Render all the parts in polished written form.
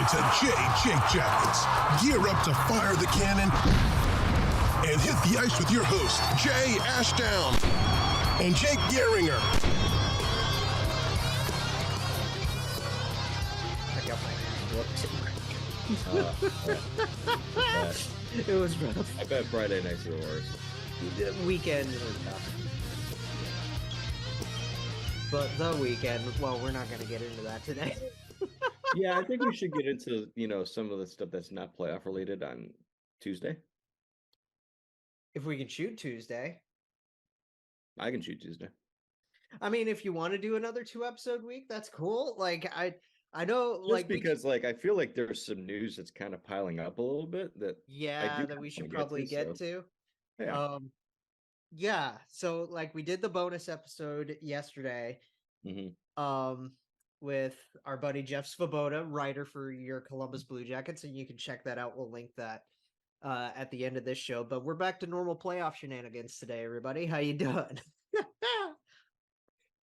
to Jake Jackets. Gear up to fire the cannon and hit the ice with your host, Jay Ashdown and Jake Gehringer. It was rough. I bet Friday nights are the worst. Weekends are tough. But the weekend, well, we're not going to get into that today. Yeah, I think we should get into, some of the stuff that's not playoff related on Tuesday. If we can shoot Tuesday. I can shoot Tuesday. I mean, if you want to do another 2-episode week, that's cool. Like, I know, just because I feel like there's some news that's kind of piling up a little bit that that we should probably get to. Yeah. Yeah. So like we did the bonus episode yesterday. Mm-hmm. With our buddy Jeff Svoboda, writer for your Columbus Blue Jackets, and you can check that out. We'll link that at the end of this show. But we're back to normal playoff shenanigans today, everybody. How you doing?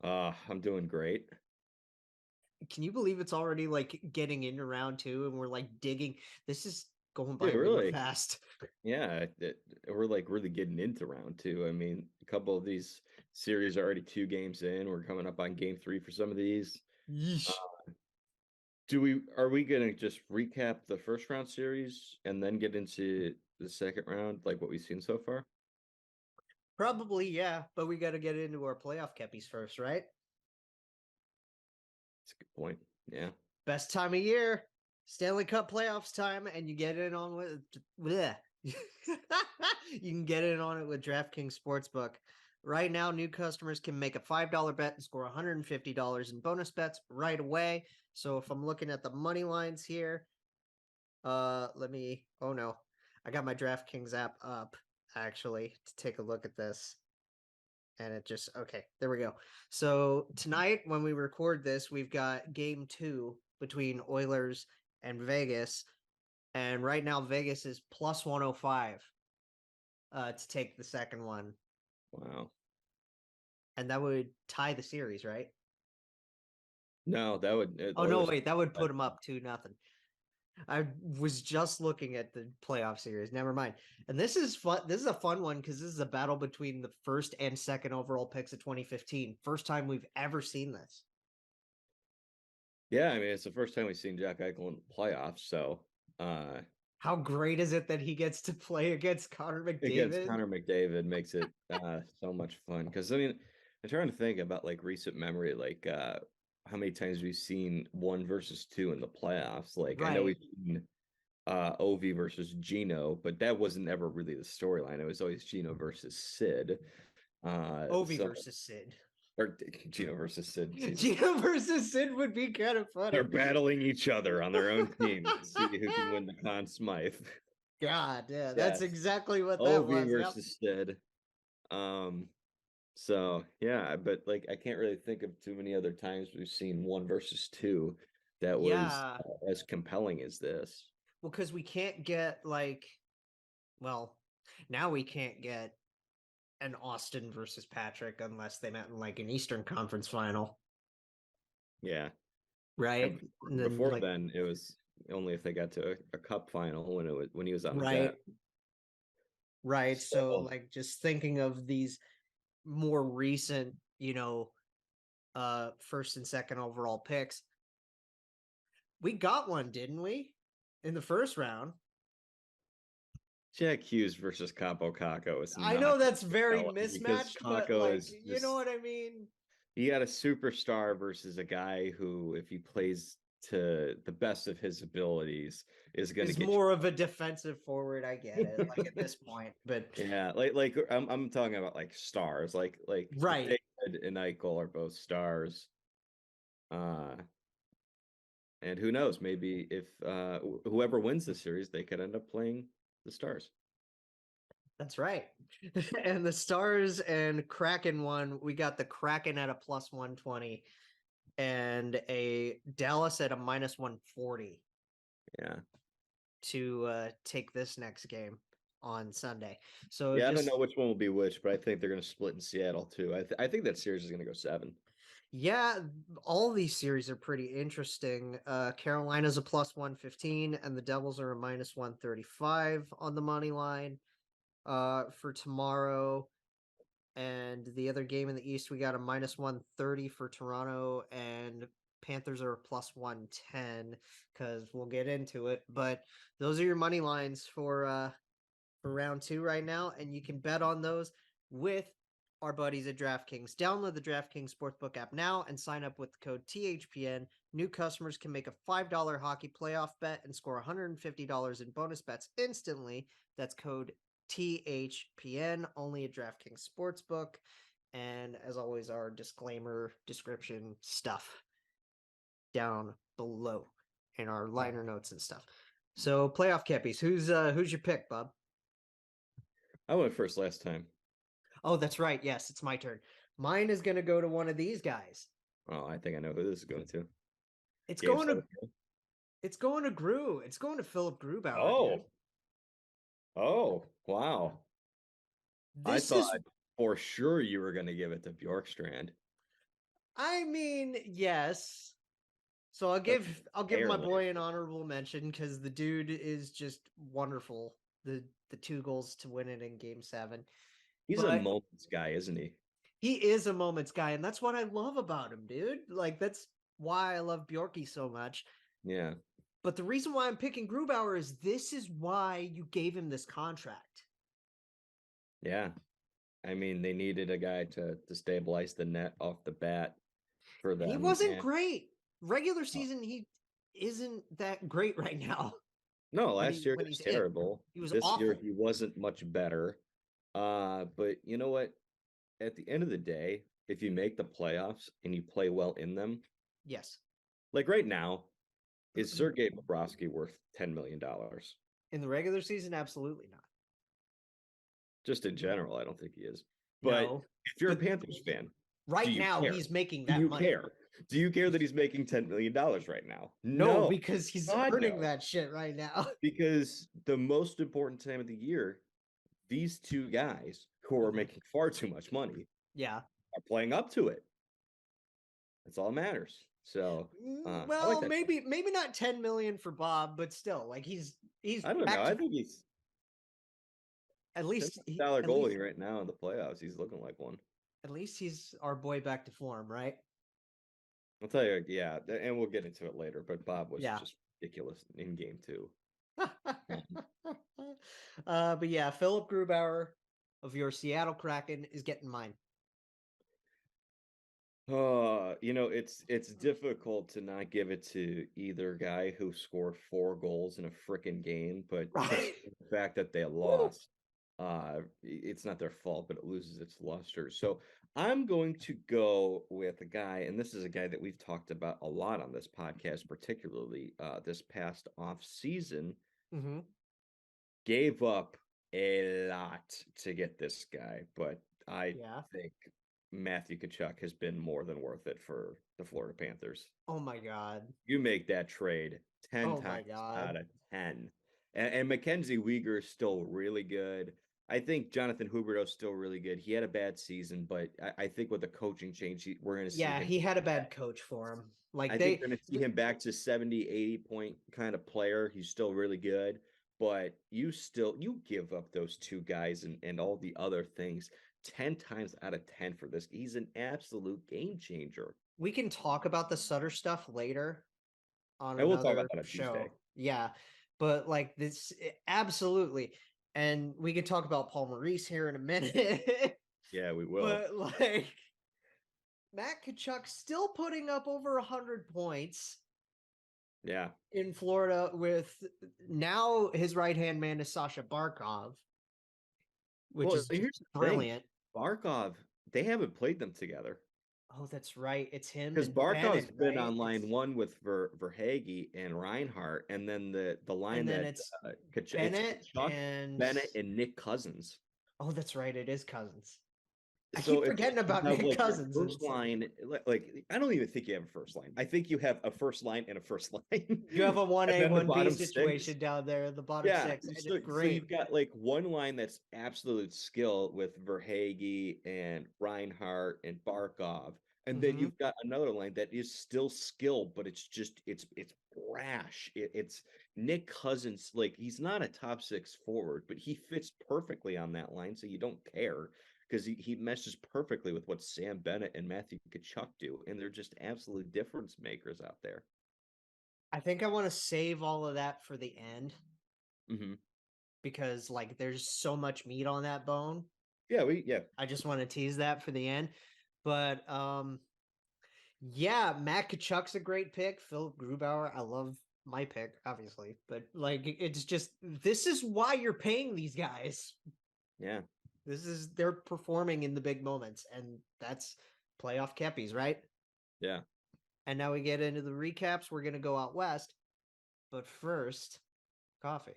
I'm doing great. Can you believe it's already like getting into round 2 and we're like digging? This is going by really fast. Yeah, we're like really getting into round 2. I mean, a couple of these series are already 2 games in. We're coming up on game 3 for some of these. Yeesh. Are we gonna just recap the first round series and then get into the second round, like what we've seen so far? Probably, yeah, but we got to get into our playoff Kepis first, right? That's a good point. Yeah. Best time of year, Stanley Cup playoffs time, and you get in on with you can get in on it with DraftKings Sportsbook. Right now, new customers can make a $5 bet and score $150 in bonus bets right away. So if I'm looking at the money lines here, oh no, I got my DraftKings app up actually to take a look at this. And it just, okay, there we go. So tonight, when we record this, we've got game 2 between Oilers and Vegas. And right now, Vegas is plus 105 to take the second one. Wow. And that would tie the series, right? No, that would. That would put them up 2-0. I was just looking at the playoff series. Never mind. And this is fun. This is a fun one because this is a battle between the first and second overall picks of 2015. First time we've ever seen this. Yeah, I mean, it's the first time we've seen Jack Eichel in the playoffs. So, how great is it that he gets to play against Connor McDavid? Against Connor McDavid makes it so much fun. Because I mean, I'm trying to think about like recent memory, like how many times we've seen 1 versus 2 in the playoffs. Like right. I know we've seen Ovi versus Gino, but that wasn't ever really the storyline. It was always Gino versus Sid. Ovi versus Sid. Or Gino versus Sid. Gino versus Sid would be kind of funny. They're battling each other on their own team to see who can win the Conn Smythe. God, yeah, that's exactly what that Ovi was. Versus Sid. So yeah, but like I can't really think of too many other times we've seen 1 versus 2 that was as compelling as this. Well, because we can't get now we can't get an Austin versus Patrick unless they met in like an Eastern Conference final. Yeah. Right. And before then, it was only if they got to a cup final when he was on the jet. Right. So like just thinking of these more recent, first and second overall picks. We got one, didn't we? In the first round. Jack Hughes versus Capo Caco. I know that's very mismatched, but like, you know what I mean? You got a superstar versus a guy who, if he plays to the best of his abilities, is going to get more of a defensive forward. I get it, like at this point, but yeah, like I'm talking about like stars, like right. David and Eichel are both stars. And who knows? Maybe if whoever wins the series, they could end up playing the Stars. That's right. And the Stars and Kraken won. We got the Kraken at a plus 120 and a Dallas at a minus 140. Yeah. To take this next game on Sunday. So yeah, I don't know which one will be which, but I think they're going to split in Seattle too. I think that series is going to go 7. Yeah, all these series are pretty interesting. Carolina's a plus 115, and the Devils are a minus 135 on the money line for tomorrow. And the other game in the East, we got a minus 130 for Toronto, and Panthers are a plus 110 because we'll get into it. But those are your money lines for round 2 right now, and you can bet on those with our buddies at DraftKings. Download the DraftKings Sportsbook app now and sign up with the code THPN. New customers can make a $5 hockey playoff bet and score $150 in bonus bets instantly. That's code THPN, only at DraftKings Sportsbook. And as always, our disclaimer, description stuff down below in our liner notes and stuff. So playoff Kepis, who's your pick, Bob? I went first last time. Oh, that's right. Yes, it's my turn. Mine is going to go to one of these guys. Oh, I think I know who this is going to. It's going to Gru. It's going to Philip Grubauer. Oh. Dude. Oh, wow. I thought for sure you were going to give it to Bjorkstrand. I mean, yes. So I'll give my boy an honorable mention because the dude is just wonderful. The 2 goals to win it in Game 7. He's a moments guy, isn't he? He is a moments guy, and that's what I love about him, dude. Like, that's why I love Bjorky so much. Yeah. But the reason why I'm picking Grubauer is this is why you gave him this contract. Yeah. I mean, they needed a guy to stabilize the net off the bat for them. He wasn't great. Regular season, he isn't that great right now. No, last year he was terrible. He was this awful. year he wasn't much better. But you know what? At the end of the day, if you make the playoffs and you play well in them, yes. Like right now, is Sergei Bobrovsky worth $10 million? In the regular season, absolutely not. Just in general, I don't think he is. But if you're a Panthers fan, right now he's making that money. Do you care? Do you care that he's making $10 million right now? No, because he's earning that shit right now. Because the most important time of the year, these 2 guys who are making far too much money are playing up to it. That's all that matters. So well, like maybe not 10 million for Bob, but still, like he's I don't know. I think he's at least $10 goalie right now in the playoffs. He's looking like one. At least he's our boy back to form, right? I'll tell you, yeah, and we'll get into it later. But Bob was just ridiculous in Game 2. But yeah, Philip Grubauer of your Seattle Kraken is getting mine. You know, it's difficult to not give it to either guy who scored 4 goals in a freaking game, but the fact that they lost, it's not their fault, but it loses its luster. So I'm going to go with a guy, and this is a guy that we've talked about a lot on this podcast, particularly this past off season. Gave up a lot to get this guy, but I think Matthew Tkachuk has been more than worth it for the Florida Panthers. Oh my God. You make that trade 10 times out of 10. And Mackenzie Weegar is still really good. I think Jonathan Huberdeau is still really good. He had a bad season, but I think with the coaching change, we're going to see him. He had a bad coach for him. Like I think we're going to see him back to 70, 80 point kind of player. He's still really good, but you give up those 2 guys and all the other things 10 times out of 10 for this. He's an absolute game changer. We can talk about the Sutter stuff later on we'll talk about another that show. Tuesday. Yeah, but like this, absolutely. And we can talk about Paul Maurice here in a minute. Yeah, we will. But like Matt Tkachuk still putting up over 100 points. Yeah. In Florida with now his right-hand man is Sasha Barkov, which is brilliant. Barkov, they haven't played them together. Oh, that's right. It's him. Because Barkov's been on line 1 with Verhaeghe and Reinhart, and then the line and then that it's Bennett and Nick Cousins. Oh, that's right. It is Cousins. I So keep forgetting about Nick Cousins. First line, like I don't even think you have a first line. I think you have a first line and a first line. You have a 1A, 1B situation 6. Down there, the bottom 6. So you've got like one line that's absolute skill with Verhaeghe and Reinhart and Barkov, And then you've got another line that is still skilled, but it's brash. It's Nick Cousins. Like, he's not a top 6 forward, but he fits perfectly on that line. So you don't care because he meshes perfectly with what Sam Bennett and Matthew Tkachuk do. And they're just absolute difference makers out there. I think I want to save all of that for the end. Mm-hmm. Because like there's so much meat on that bone. Yeah, I just want to tease that for the end. But yeah, Matt Kachuk's a great pick. Phil Grubauer, I love my pick, obviously. But like it's just this is why you're paying these guys. Yeah. They're performing in the big moments, and that's playoff Kepis, right? Yeah. And now we get into the recaps. We're gonna go out west. But first, coffee.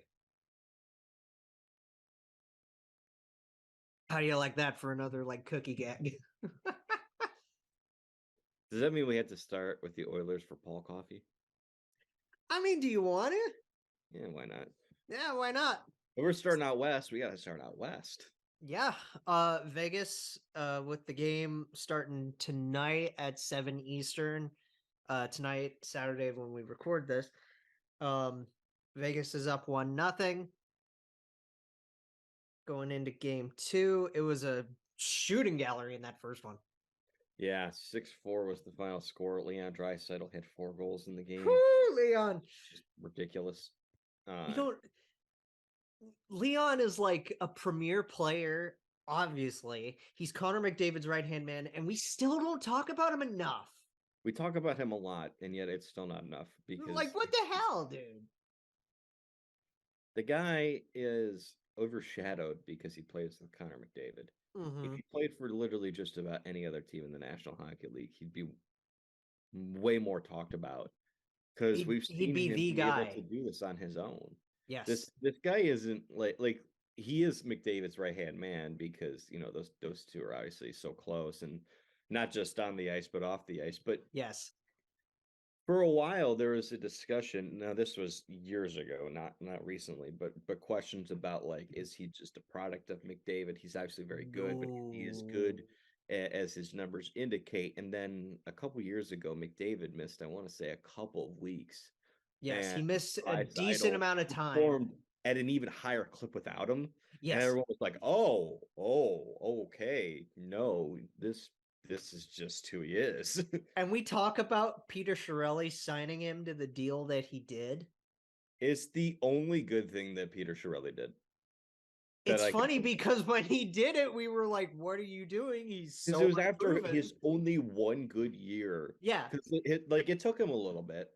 How do you like that for another like cookie gag? Does that mean we have to start with the Oilers for Paul Coffee? I mean, do you want it? Yeah, why not? Yeah, why not? If we're starting out west, we got to start out west. Yeah. Vegas with the game starting tonight at 7 Eastern. Tonight, Saturday when we record this. Vegas is up 1-0. Going into game 2. It was a shooting gallery in that first one. Yeah, 6-4 was the final score. Leon Draisaitl had 4 goals in the game. Woo, Leon. Just ridiculous. Leon is like a premier player, obviously. He's Connor McDavid's right-hand man, and we still don't talk about him enough. We talk about him a lot, and yet it's still not enough. Because like, what the hell, dude? The guy is overshadowed because he plays with Connor McDavid. Mm-hmm. If he played for literally just about any other team in the National Hockey League, he'd be way more talked about because we've seen him be able to do this on his own. Yes, this guy isn't like he is McDavid's right hand man because those two are obviously so close, and not just on the ice but off the ice. But yes, for a while there was a discussion. Now this was years ago, not recently, but questions about like, is he just a product of McDavid? He's obviously very good, but he is good as his numbers indicate. And then a couple years ago, McDavid missed, I want to say, a couple of weeks. Yes, he missed a decent amount of time. Performed at an even higher clip without him. Yes. And everyone was like, oh, okay. No, this is just who he is. And we talk about Peter Chiarelli signing him to the deal that he did. It's the only good thing that Peter Chiarelli did. It's funny because when he did it, we were like, what are you doing? He's so it was after his only one good year. Yeah. Because it took him a little bit.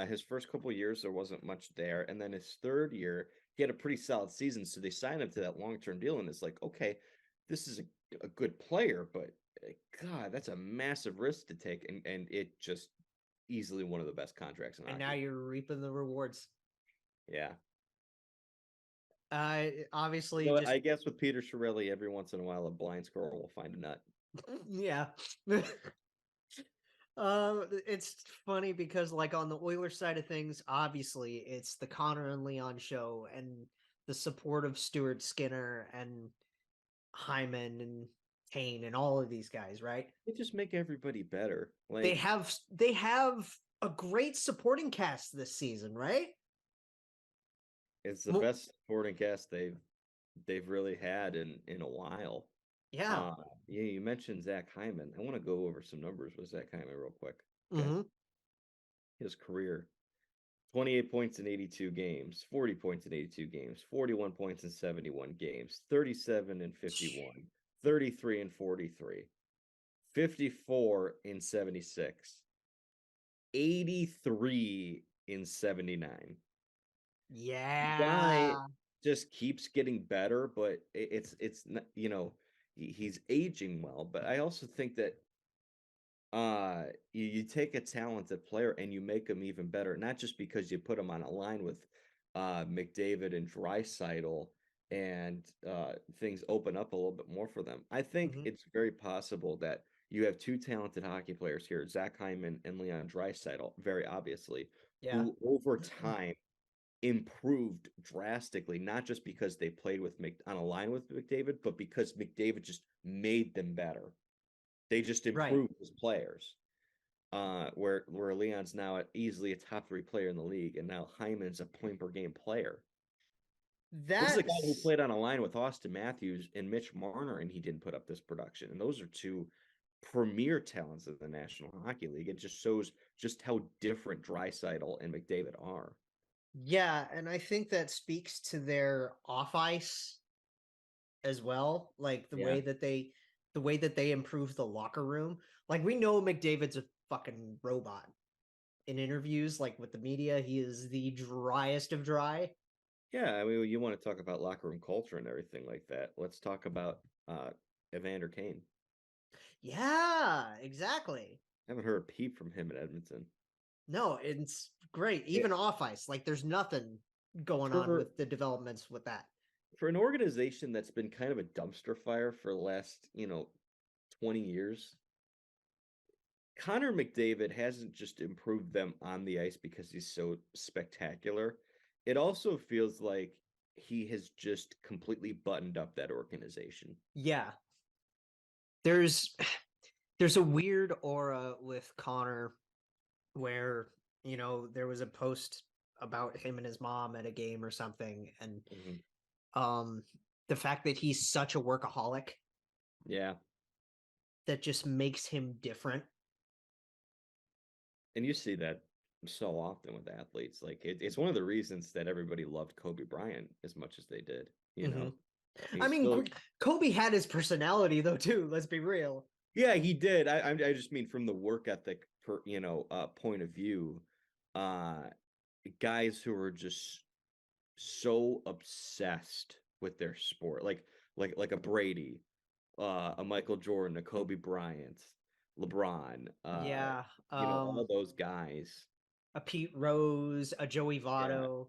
His first couple of years, there wasn't much there. And then his third year, he had a pretty solid season. So they signed him to that long-term deal. And it's like, okay, this is a good player, but God, that's a massive risk to take. And it just easily one of the best contracts in hockey. And now you're reaping the rewards. Yeah. Obviously, I guess with Peter Chiarelli, every once in a while, a blind squirrel will find a nut. Yeah. It's funny because like on the Oilers side of things, obviously it's the Connor and Leon show and the support of Stuart Skinner and Hyman and Kane and all of these guys, right? They just make everybody better. Like they have a great supporting cast this season, right? It's the best supporting cast they've really had in a while. Yeah. You mentioned Zach Hyman. I want to go over some numbers with Zach Hyman real quick. Okay? Mm-hmm. His career: 28 points in 82 games, 40 points in 82 games, 41 points in 71 games, 37 and 51, 33 and 43, 54 in 76, 83 in 79. Yeah. The guy just keeps getting better, but it's not, he's aging well. But I also think that you take a talented player and you make him even better, not just because you put him on a line with McDavid and Draisaitl and things open up a little bit more for them. I think it's very possible that you have two talented hockey players here, Zach Hyman and Leon Draisaitl, very obviously, who over time improved drastically, not just because they played with on a line with McDavid, but because McDavid just made them better. They just Right. improved as players. Where Leon's now easily a top 3 player in the league, and now Hyman's a point per game player. This is a guy who That's played on a line with Austin Matthews and Mitch Marner, and he didn't put up this production. And those are 2 premier talents of the National Hockey League. It just shows just how different Draisaitl and McDavid are. yeah, and I think that speaks to their off ice as well, like the way that they improve the locker room. Like we know McDavid's a fucking robot. In interviews, like with the media, he is the driest of dry. Yeah, I mean, you want to talk about locker room culture and everything like that. Let's talk about Evander Kane. Yeah, exactly. Haven't heard a peep from him in Edmonton. No, it's great. Even off ice, like there's nothing going on with the developments with that. For an organization that's been kind of a dumpster fire for the last, 20 years, Connor McDavid hasn't just improved them on the ice because he's so spectacular. It also feels like he has just completely buttoned up that organization. Yeah. There's a weird aura with Connor where, there was a post about him and his mom at a game or something, and the fact that he's such a workaholic. Yeah. That just makes him different. And you see that so often with athletes. Like it's one of the reasons that everybody loved Kobe Bryant as much as they did. I mean, Kobe had his personality though too. Let's be real. Yeah, he did. I just mean from the work ethic point of view. Guys who are just so obsessed with their sport, like a Brady, a Michael Jordan, a Kobe Bryant, LeBron, all those guys. A Pete Rose, a Joey Votto,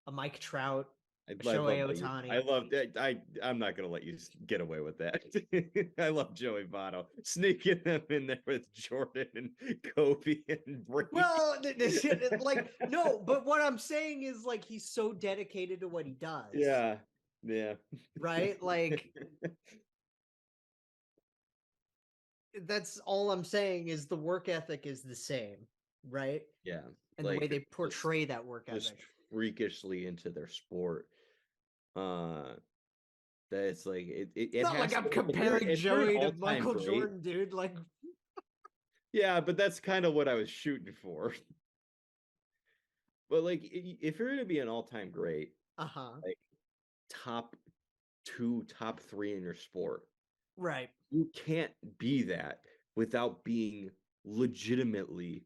a Mike Trout, a Shohei Ohtani. I love that. I'm not gonna let you get away with that. I love Joey Votto sneaking them in there with Jordan and Kobe and Brady. Well, like no, but what I'm saying is like he's so dedicated to what he does. Yeah. Right, like. That's all I'm saying is the work ethic is the same, right? Yeah. And the way they portray that work ethic. Just freakishly into their sport. That it's like it not like I'm comparing Joey to Michael Jordan, dude. Like yeah, but that's kind of what I was shooting for. But like if you're gonna be an all-time great, like top 2, top 3 in your sport. Right. You can't be that without being legitimately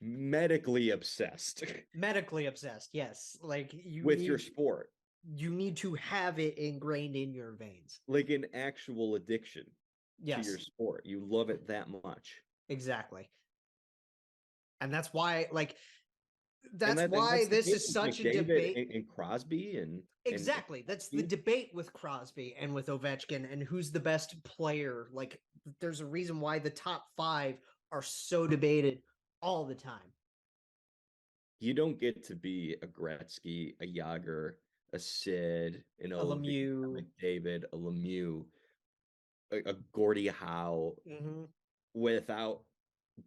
medically obsessed. Medically obsessed, yes. Like your sport. You need to have it ingrained in your veins. Like an actual addiction to your sport. You love it that much. Exactly. And that's why, like, that's this is such a debate. And Crosby and exactly. That's the debate with Crosby and with Ovechkin and who's the best player. Like, there's a reason why the top 5 are so debated all the time. You don't get to be a Gretzky, a Yager, a Sid, a Lemieux, McDavid, a Lemieux, a Gordie Howe without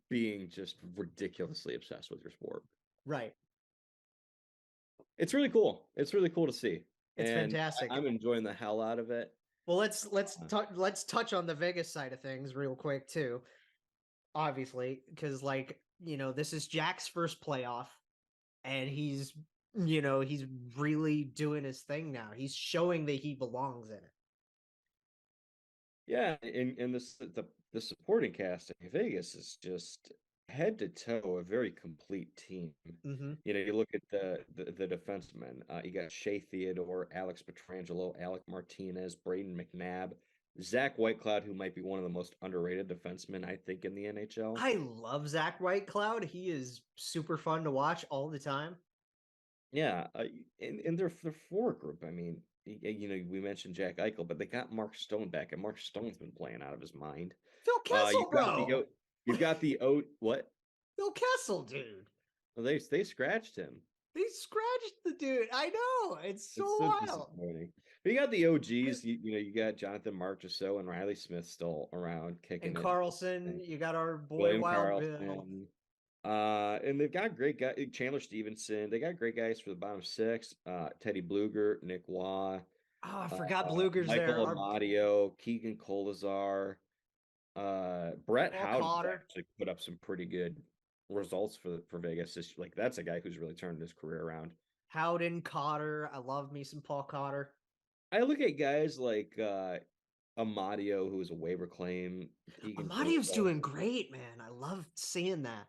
being just ridiculously obsessed with your sport. Right. It's really cool. It's really cool to see. It's fantastic. I'm enjoying the hell out of it. Well, let's touch on the Vegas side of things real quick too. Obviously, because this is Jack's first playoff, and he's really doing his thing now. He's showing that he belongs in it. Yeah, and the supporting cast in Vegas is just head to toe a very complete team. You look at the defensemen. You got Shea Theodore, Alex Pietrangelo, Alec Martinez, Braden McNabb, Zach Whitecloud, who might be one of the most underrated defensemen, I think, in the NHL. I love Zach Whitecloud. He is super fun to watch all the time. Yeah, and their forward group. I mean, we mentioned Jack Eichel, but they got Mark Stone back, and Mark Stone's been playing out of his mind. Phil Kessel, bro. You've got the what? Phil Kessel, dude. Well, they scratched him. They scratched the dude. I know. It's so wild. You got the OGs. You got Jonathan Marchessault and Riley Smith still around kicking And it. Carlson, you got our boy William Wild Bill. Karlsson. And they've got great guys. Chandler Stevenson. They got great guys for the bottom six. Teddy Bluger, Nick Waugh. Oh, I forgot Bluger's Michael there. Amadio, Keegan Kolazar. Brett Paul Howden Cotter. actually put up some pretty good results for Vegas. Like that's a guy who's really turned his career around. Howden, Cotter. I love me some Paul Cotter. I look at guys like Amadio, who was a waiver claim. Amadio's doing great, man. I love seeing that.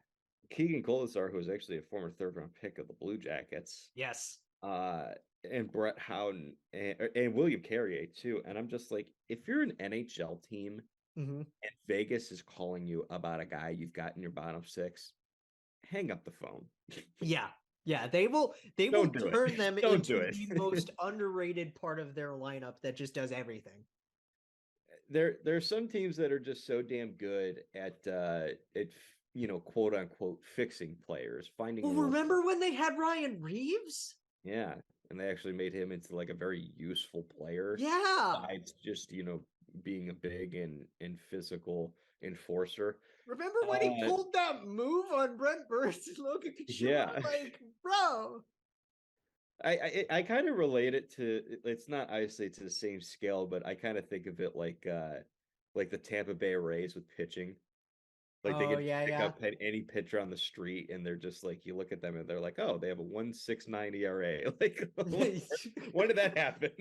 Keegan Kolazar, who was actually a former third-round pick of the Blue Jackets. Yes. And Brett Howden and William Carrier too. And I'm just like, if you're an NHL team and Vegas is calling you about a guy you've got in your bottom six, hang up the phone. Yeah. They will turn them into the most underrated part of their lineup that just does everything. There's some teams that are just so damn good at quote unquote fixing players, finding. Well, remember when they had Ryan Reeves? Yeah, and they actually made him into like a very useful player. Yeah, besides just being a big and physical enforcer. Remember when he pulled that move on Brent Burns and Logan Couture? Yeah, like, bro. I kind of relate it to, it's not obviously to the same scale, but I kind of think of it like the Tampa Bay Rays with pitching. Like they can pick up any pitcher on the street, and they're just like, you look at them and they're like, oh, they have a 1.69 ERA. Like, when did that happen?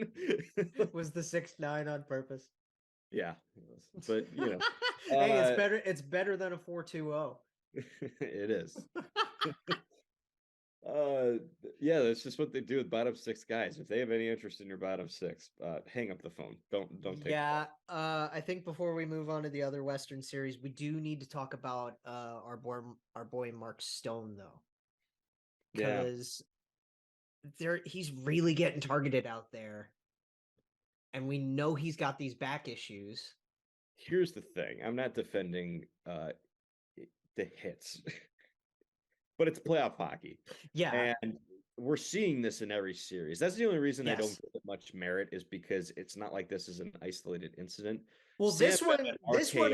Was the 6.9 on purpose? Yeah, but hey, it's better than a 4.20. It is. Yeah, that's just what they do with bottom six guys. If they have any interest in your bottom six, hang up the phone. Don't take. Yeah, I think before we move on to the other Western series, we do need to talk about our boy Mark Stone though, because he's really getting targeted out there, and we know he's got these back issues. Here's the thing: I'm not defending the hits. But it's playoff hockey. Yeah. And we're seeing this in every series. That's the only reason I don't give it much merit, is because it's not like this is an isolated incident. Well, this one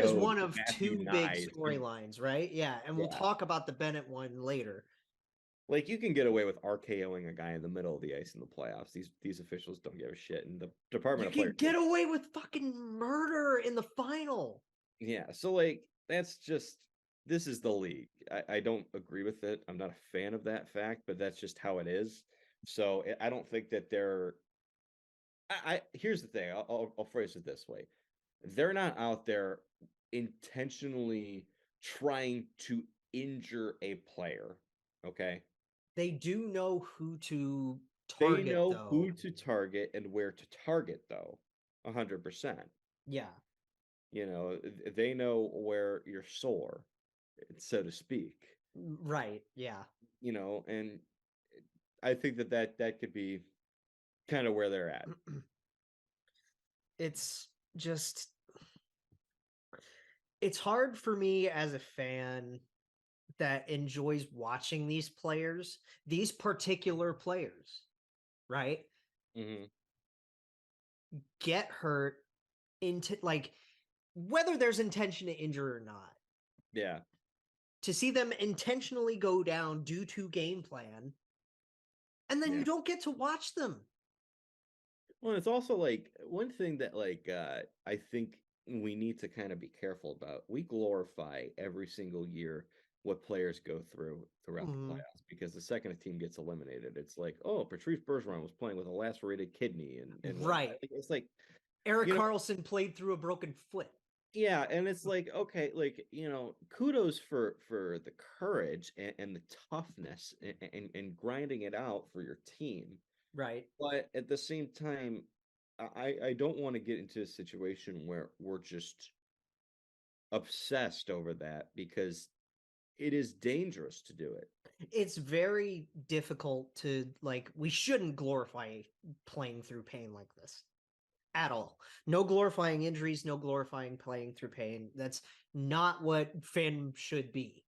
is one of two big storylines, right? Yeah. And we'll talk about the Bennett one later. Like, you can get away with RKOing a guy in the middle of the ice in the playoffs. These officials don't give a shit. And the Department of Players get away with fucking murder in the final. Yeah. So, like, that's just... This is the league. I don't agree with it. I'm not a fan of that fact, but that's just how it is. So I don't think that they're... Here's the thing. I'll phrase it this way. They're not out there intentionally trying to injure a player, okay? They do know who to target, They know who to target and where to target, though. 100%. Yeah. They know where you're sore, so to speak. Right. Yeah. And I think that could be kind of where they're at. It's just, it's hard for me as a fan that enjoys watching these particular players, right? Get hurt into, like, whether there's intention to injure or not. Yeah. To see them intentionally go down due to game plan, and then you don't get to watch them. Well, it's also like one thing that I think we need to kind of be careful about. We glorify every single year what players go throughout the playoffs, because the second a team gets eliminated, it's like, oh, Patrice Bergeron was playing with a lacerated kidney, and right. It's like Erik Karlsson played through a broken foot. Yeah, and it's like, okay, like, kudos for the courage and the toughness and grinding it out for your team. Right. But at the same time, I don't want to get into a situation where we're just obsessed over that, because it is dangerous to do it. It's very difficult to, we shouldn't glorify playing through pain like this. At all. No glorifying injuries, no glorifying playing through pain. That's not what fandom should be.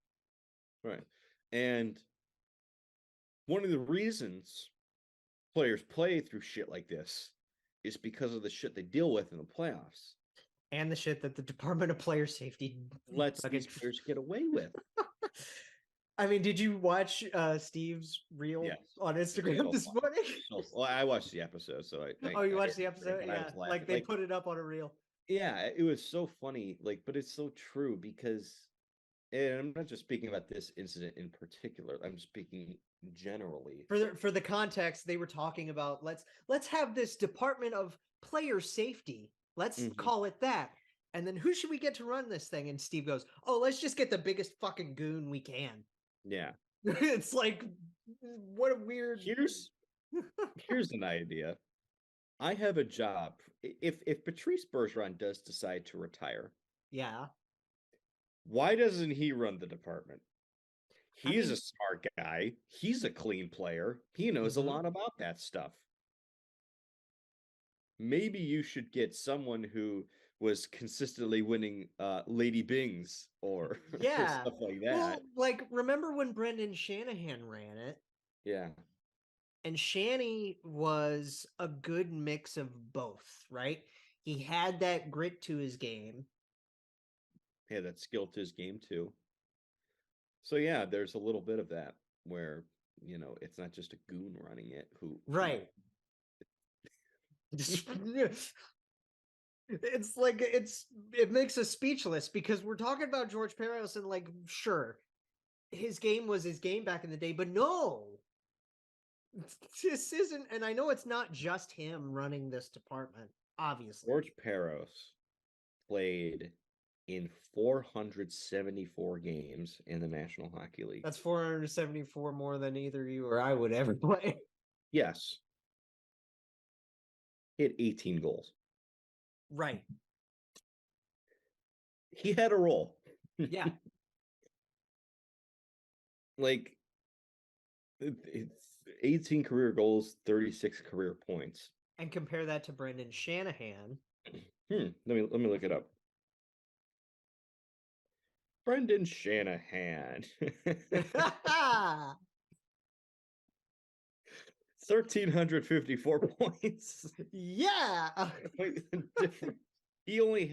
Right. And one of the reasons players play through shit like this is because of the shit they deal with in the playoffs. And the shit that the Department of Player Safety lets these players get away with. I mean, did you watch Steve's reel on Instagram this morning? Well, I watched the episode, so you watched the episode? Yeah, like they put it up on a reel. Yeah, it was so funny, but it's so true because, and I'm not just speaking about this incident in particular. I'm speaking generally. For the context, they were talking about let's have this Department of Player Safety. Let's call it that. And then who should we get to run this thing? And Steve goes, "Oh, let's just get the biggest fucking goon we can." Yeah. It's like, what a weird. Here's an idea. I have a job. If Patrice Bergeron does decide to retire, yeah, why doesn't he run the department? He's a smart guy. He's a clean player. He knows a lot about that stuff. Maybe you should get someone who was consistently winning Lady Bings or stuff like that. Well, like, remember when Brendan Shanahan ran it? Yeah. And Shanny was a good mix of both, right? He had that grit to his game. Yeah, that skill to his game too. So yeah, there's a little bit of that where, it's not just a goon running it who right. It's like it makes us speechless because we're talking about George Peros and like, sure, his game was his game back in the day, but no, this isn't. And I know it's not just him running this department. Obviously, George Peros played in 474 games in the National Hockey League. That's 474 more than either you or I would ever play. Yes. He had 18 goals. Right. He had a role. Yeah. Like, it's 18 career goals, 36 career points. And compare that to Brendan Shanahan. Let me look it up. Brendan Shanahan. 1,354 points. Yeah. He only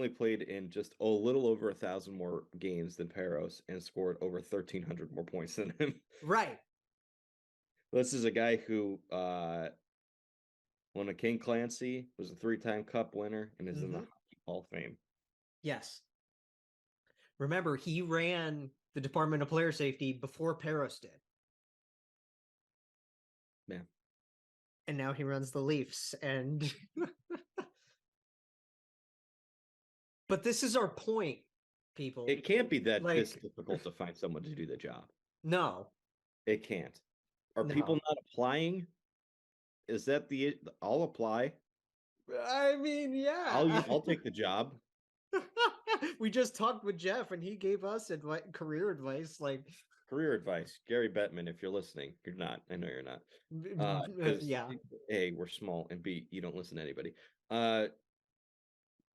played in just a little over 1,000 more games than Peros and scored over 1,300 more points than him. Right. This is a guy who won a King Clancy, was a 3-time Cup winner, and is in the Hockey Hall of Fame. Yes. Remember, he ran the Department of Player Safety before Peros did. Yeah. And now he runs the Leafs. And but this is our point, people. It can't be that this difficult to find someone to do the job. No. It can't. Are people not applying? Is that I'll apply. I mean, yeah. I'll take the job. We just talked with Jeff and he gave us career advice. Career advice. Gary Bettman, if you're listening, you're not. I know you're not. Yeah. A, we're small, and B, you don't listen to anybody. But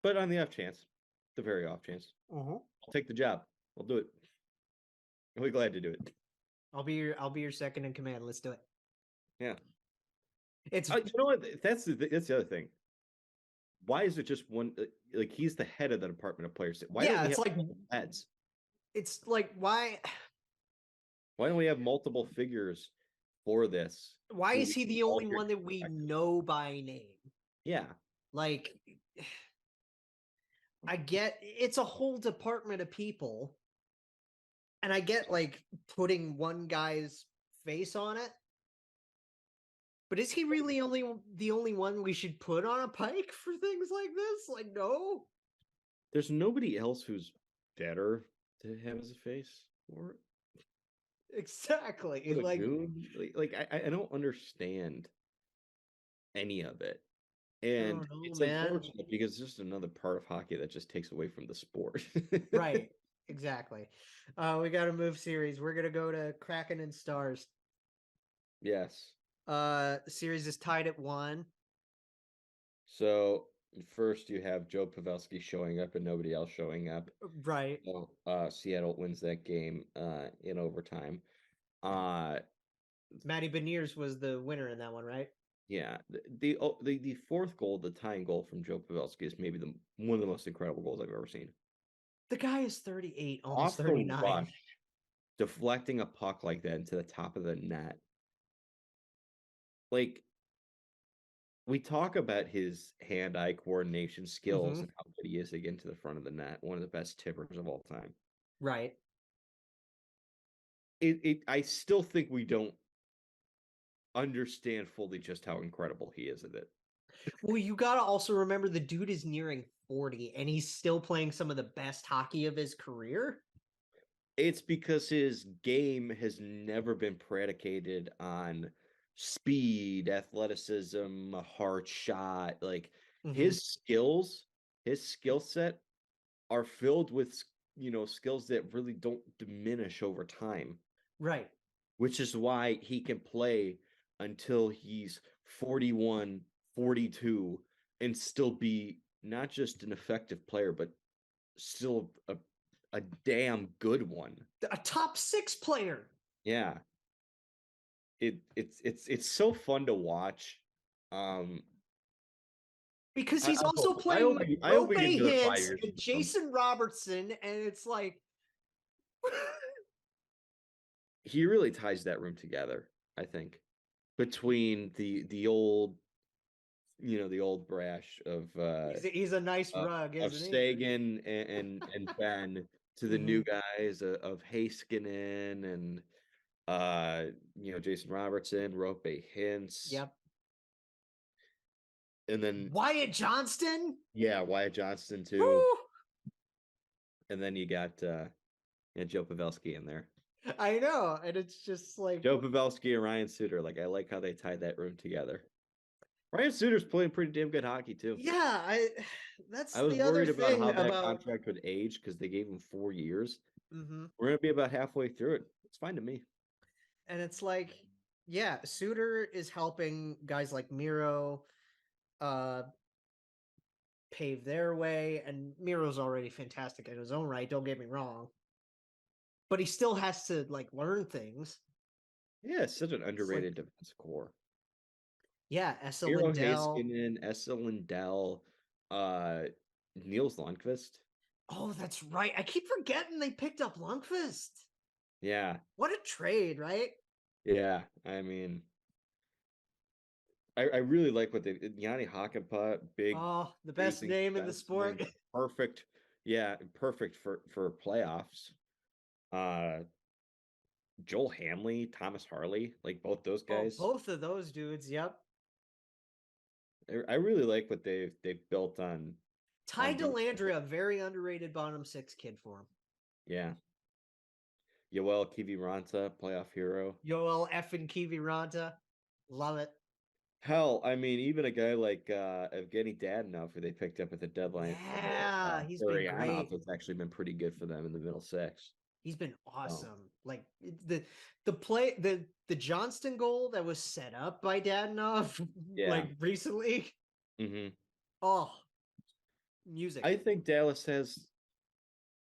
on the off chance, the very off chance, I'll take the job. I'll do it. I'll be glad to do it. I'll be your second in command. Let's do it. Yeah. It's you know what? That's the other thing. Why is it just one? Like, he's the head of the Department of Players. Why? Yeah, it's like heads. It's like why? Why don't we have multiple figures for this? Why is he the only one that we know by name? Yeah. Like, I get it's a whole department of people, and I get like putting one guy's face on it. But is he really the only one we should put on a pike for things like this? Like, no. There's nobody else who's better to have as a face for it. Exactly. I don't understand any of it. And it's unfortunate because it's just another part of hockey that just takes away from the sport. Right. Exactly. We got to move series. We're going to go to Kraken and Stars. Yes. Series is tied at 1. So first you have Joe Pavelski showing up and nobody else showing up. Right. So, Seattle wins that game in overtime. Matty Beniers was the winner in that one, right? Yeah, the fourth goal, the tying goal from Joe Pavelski, is maybe one of the most incredible goals I've ever seen. The guy is 38, almost Off the 39. rush, deflecting a puck like that into the top of the net. Like, we talk about his hand-eye coordination skills and how good he is to get into the front of the net. One of the best tippers of all time. Right. I still think we don't understand fully just how incredible he is at it. Well, you got to also remember the dude is nearing 40 and he's still playing some of the best hockey of his career. It's because his game has never been predicated on speed, athleticism, a hard shot. Like his skills, his skill set are filled with, skills that really don't diminish over time. Right. Which is why he can play until he's 41, 42 and still be not just an effective player, but still a damn good one. A top 6 player. Yeah. It's so fun to watch. Because he's also playing Rope Hintz and Jason Robertson, and it's like he really ties that room together, I think, between the old, the old brash of he's a nice rug, of isn't he? Sagan and Ben to the new guys of Heiskanen and Jason Robertson, Rope Hintz. Yep. And then Wyatt Johnston. Yeah, Wyatt Johnston too. Woo! And then you got Joe Pavelski in there. I know, and it's just like Joe Pavelski and Ryan Suter. Like, I like how they tied that room together. Ryan Suter's playing pretty damn good hockey too. Yeah, I was the worried about how that contract would age because they gave him 4 years. We're gonna be about halfway through it. It's fine to me. And it's like, yeah, Suter is helping guys like Miro pave their way, and Miro's already fantastic in his own right, don't get me wrong, but he still has to like learn things. Yeah, it's such an underrated defense core. Yeah, Essa Miro, Lindell, Heiskanen, Essa Lindell, Niels Lundqvist. Oh, that's right, I keep forgetting they picked up Lundqvist. Yeah, what a trade, right? Yeah, I mean, I really like what they Yanni Hakanpää, big. Oh, the best name in the sport. Perfect. Yeah, perfect for playoffs. Joel Hamley, Thomas Harley, like both those guys. Oh, both of those dudes, yep. I really like what they've built on. Ty Dellandrea, a very underrated bottom 6 kid for him. Yeah. Yoel Kiviranta, playoff hero. Yoel effing Kiviranta. Love it. Hell, I mean, even a guy like Evgeny Dadonov, who they picked up at the deadline. Yeah, he's been great. It's actually been pretty good for them in the middle 6. He's been awesome. Like the Johnston goal that was set up by Dadonov, like recently. Oh, music. I think Dallas has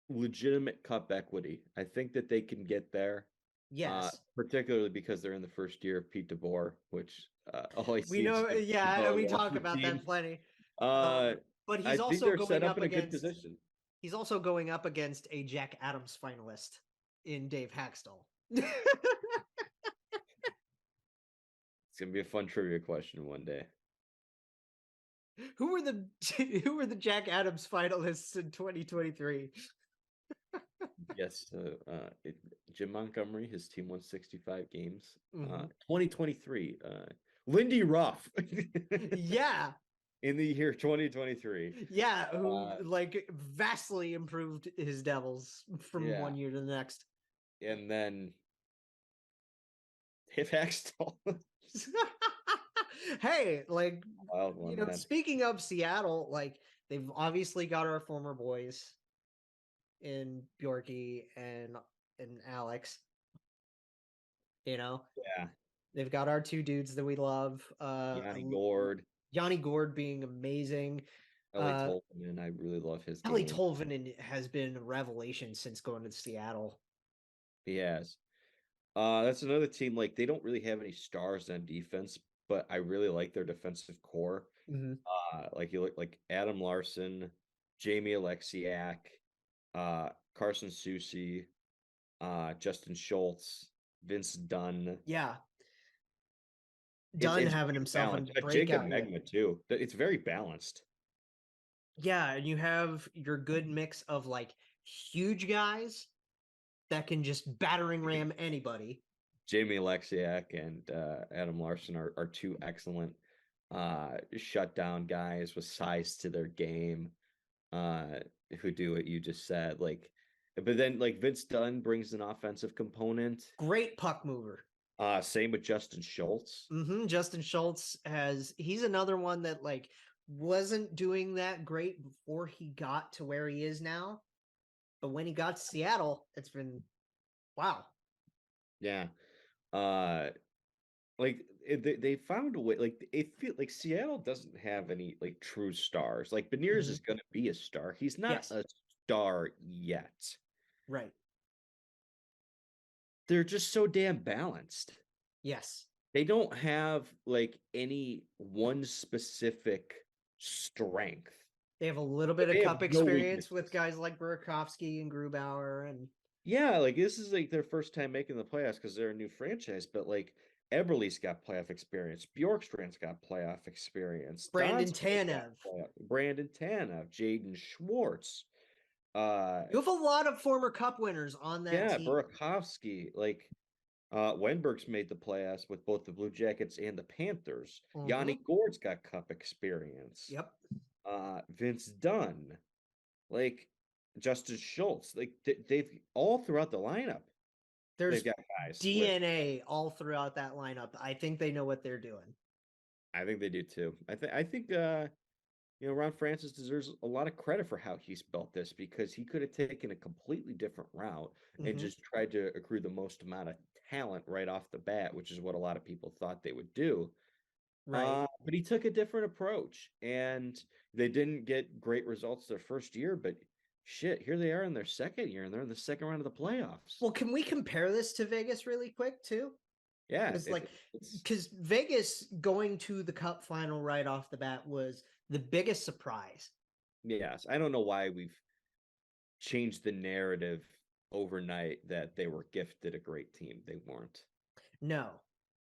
legitimate cup equity. I think that they can get there. Yes, particularly because they're in the first year of Pete DeBoer, which always we know. Yeah, we talk about that plenty. But he's also going up against a good position. He's also going up against a Jack Adams finalist in Dave Haxtell. It's gonna be a fun trivia question one day. Who were the Jack Adams finalists in 2023? Yes, Jim Montgomery, his team won 65 games. 2023, Lindy Ruff. Yeah. In the year 2023. Yeah, who like vastly improved his Devils from one year to the next. And then Dave Haxtell. Hey, like man. Speaking of Seattle, like they've obviously got our former boys in Bjorky and Alex. Yeah. They've got our 2 dudes that we love. Yanni Gord being amazing. Ellie Tolvanen, I really love his game. Ellie Tolvanen has been a revelation since going to Seattle. He has. That's another team. Like, they don't really have any stars on defense, but I really like their defensive core. Mm-hmm. Like you look like Adam Larson, Jamie Alexiak, Carson Soucy, Justin Schultz, Vince Dunn. Yeah. It's Dunn it's having very himself a balanced. Jacob breakout year. Megna too. It's very balanced. Yeah, and you have your good mix of like huge guys that can just battering ram anybody. Jamie Alexiak and Adam Larson are two excellent shutdown guys with size to their game, who do what you just said. Like, but then like Vince Dunn brings an offensive component. Great puck mover. Same with Justin Schultz. Justin Schultz he's another one that like wasn't doing that great before he got to where he is now. But when he got to Seattle, it's been wow. Yeah. Like they found a way. Like it feel like Seattle doesn't have any like true stars. Like Beniers is going to be a star. He's not a star yet. Right. They're just so damn balanced. Yes. They don't have like any one specific strength. They have a little bit of cup experience with guys like Burakovsky and Grubauer and yeah, like this is like their first time making the playoffs because they're a new franchise, but like Eberle's got playoff experience, Bjorkstrand's got playoff experience, Brandon Tanev, Jaden Schwartz. You have a lot of former cup winners on that team. Burakovsky, like Wenberg's made the playoffs with both the Blue Jackets and the Panthers. Yanni Gord's got cup experience. Yep. Vince Dunn, like Justin Schultz, like they've all throughout the lineup. There's got guys DNA all throughout that lineup. I think they know what they're doing. I think they do too. I think Ron Francis deserves a lot of credit for how he's built this because he could have taken a completely different route and just tried to accrue the most amount of talent right off the bat, which is what a lot of people thought they would do. Right. But he took a different approach and they didn't get great results their first year, but shit, here they are in their second year and they're in the second round of the playoffs. Well, can we compare this to Vegas really quick too? Yeah. Because Vegas going to the cup final right off the bat was the biggest surprise. Yes. I don't know why we've changed the narrative overnight that they were gifted a great team. They weren't. No.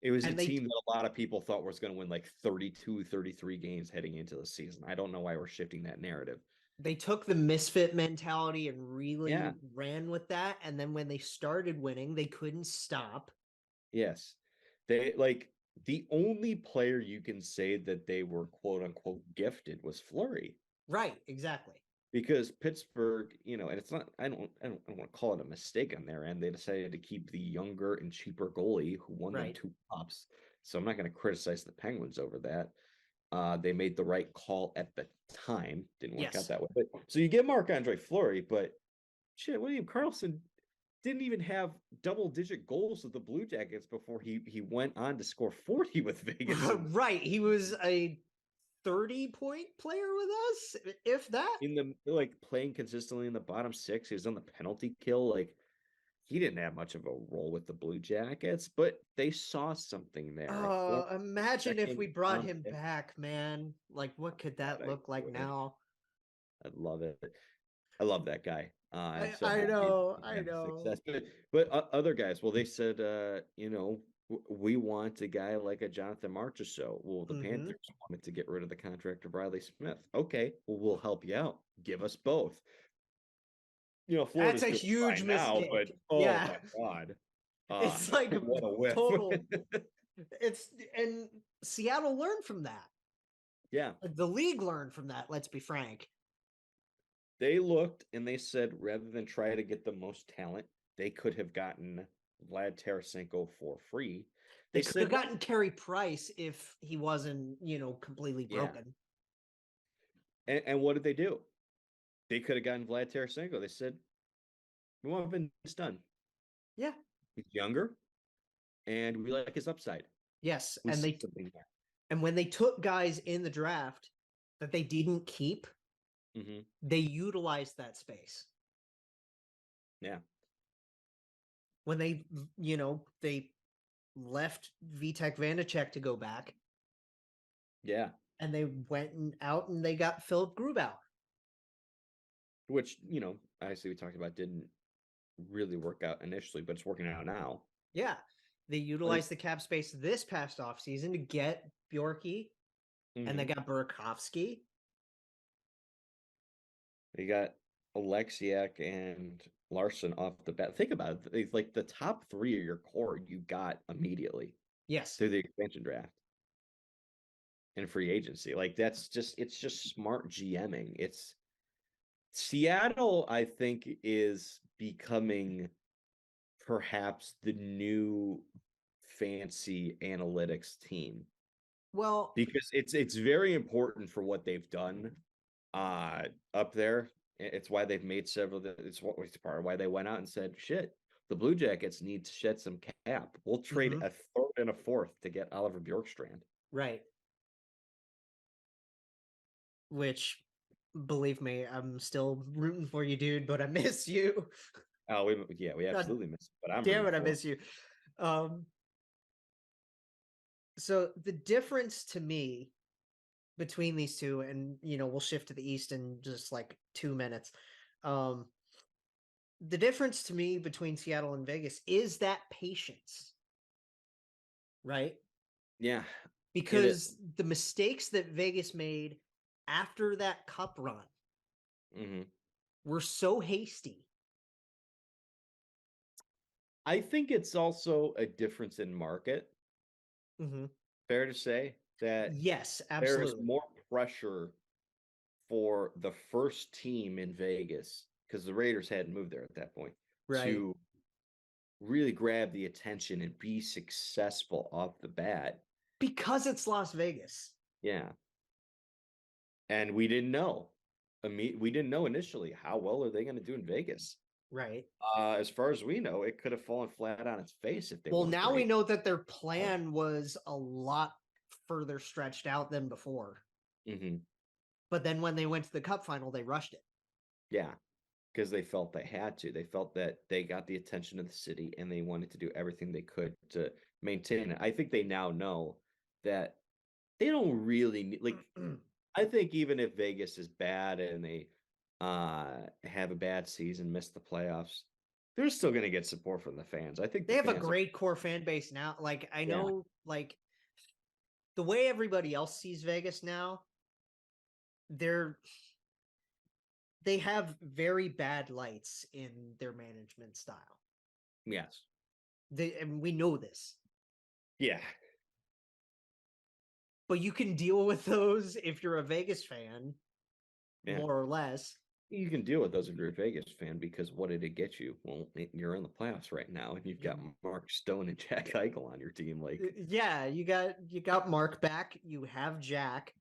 It was a team that a lot of people thought was going to win like 32, 33 games heading into the season. I don't know why we're shifting that narrative. They took the misfit mentality and really ran with that. And then when they started winning, they couldn't stop. Yes. They like the only player you can say that they were quote unquote gifted was Fleury. Right. Exactly. Because Pittsburgh, and it's not, I don't want to call it a mistake on their end. They decided to keep the younger and cheaper goalie who won them 2 cups. So I'm not going to criticize the Penguins over that. They made the right call at the time. Didn't work out that way. But, so you get Marc-Andre Fleury, but shit, William Karlsson didn't even have double-digit goals with the Blue Jackets before he went on to score 40 with Vegas. Right. He was a 30-point player with us, if that. In the playing consistently in the bottom 6, he was on the penalty kill. Like he didn't have much of a role with the Blue Jackets, but they saw something there. Imagine if we brought him back, man. Like, what could that look like now? I'd love it. I love that guy. I know. But other guys, well, they said, we want a guy like a Jonathan Marchessault. Well, the Panthers wanted to get rid of the contract of Riley Smith. Okay, well, we'll help you out. Give us both. Florida's that's a huge mistake. Now, but my God. It's like what a whiff. Total. And Seattle learned from that. Yeah. The league learned from that, let's be frank. They looked and they said rather than try to get the most talent, they could have gotten Vlad Tarasenko for free. They could have gotten Carey Price if he wasn't, completely broken. And what did they do? They could have gotten Vlad Tarasenko. They said, we want Vince Dunn. Yeah. He's younger, and we like his upside. Yes, and when they took guys in the draft that they didn't keep, they utilized that space. Yeah. when they left Vitek Vanacek to go back. Yeah. And they went out and they got Philip Grubauer. Which, obviously we talked about didn't really work out initially, but it's working out now. Yeah. They utilized the cap space this past offseason to get Bjorky, and they got Burakovsky. They got Alexiak and Larson off the bat. Think about it. It's like the top 3 of your core you got immediately. Yes. Through the expansion draft and free agency. Like it's just smart GMing. It's Seattle, I think, is becoming perhaps the new fancy analytics team. Well, because it's very important for what they've done up there. It's why they've made several. It's part of why they went out and said, "Shit, the Blue Jackets need to shed some cap. We'll trade a third and a fourth to get Oliver Bjorkstrand." Right. Which, believe me, I'm still rooting for you, dude. But I miss you. Oh, we absolutely miss you. But damn it, I miss you. So the difference to me between these two, and we'll shift to the East in just like 2 minutes. The difference to me between Seattle and Vegas is that patience, right? Yeah, because the mistakes that Vegas made after that cup run were so hasty. I think it's also a difference in market. Fair to say that yes, absolutely. There's more pressure for the first team in Vegas, because the Raiders hadn't moved there at that point, to really grab the attention and be successful off the bat. Because it's Las Vegas. Yeah. And we didn't know. We didn't know initially how well are they going to do in Vegas. Right. As far as we know, it could have fallen flat on its face if they. Well, now we know that their plan was a lot further stretched out than before. But then when they went to the cup final, they rushed it. Yeah, because they felt they had to. They felt that they got the attention of the city and they wanted to do everything they could to maintain it. I think they now know that they don't really need, like, I think even if Vegas is bad and they have a bad season, miss the playoffs, they're still going to get support from the fans. I think they have a great core fan base now. Like, I know, like, the way everybody else sees Vegas now, they have very bad lights in their management style. Yes. And we know this. Yeah. But you can deal with those if you're a Vegas fan, more or less. You can deal with those if you're a Vegas fan, because what did it get you? Well, you're in the playoffs right now, and you've got Mark Stone and Jack Eichel on your team. Like, yeah, you got Mark back. You have Jack.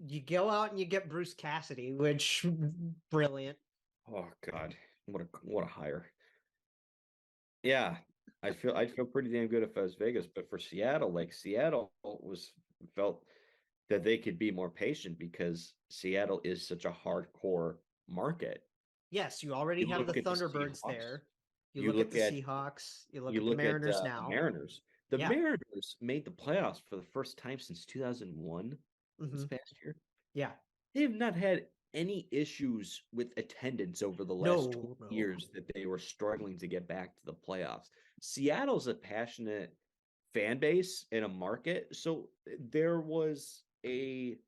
You go out and you get Bruce Cassidy, which brilliant. Oh God, what a hire! Yeah, I'd feel pretty damn good if I was Vegas, but for Seattle, like Seattle felt that they could be more patient because Seattle is such a hardcore market. Yes, you already have the Thunderbirds there. You look at the Seahawks. You look at the Mariners now. Mariners. The Mariners made the playoffs for the first time since 2001 this past year. Yeah. They have not had any issues with attendance over the last 2 years that they were struggling to get back to the playoffs. Seattle's a passionate fan base in a market, so there was there's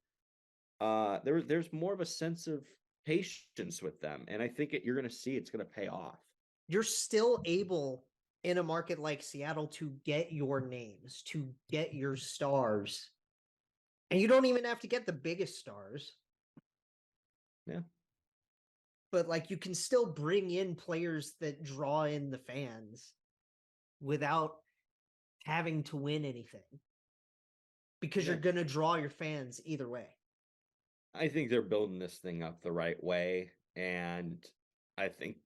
more of a sense of patience with them, and I think you're going to see it's going to pay off. You're still able in a market like Seattle to get your names, to get your stars, and you don't even have to get the biggest stars. Yeah. But like, you can still bring in players that draw in the fans without having to win anything, because you're going to draw your fans either way. I think they're building this thing up the right way, and I think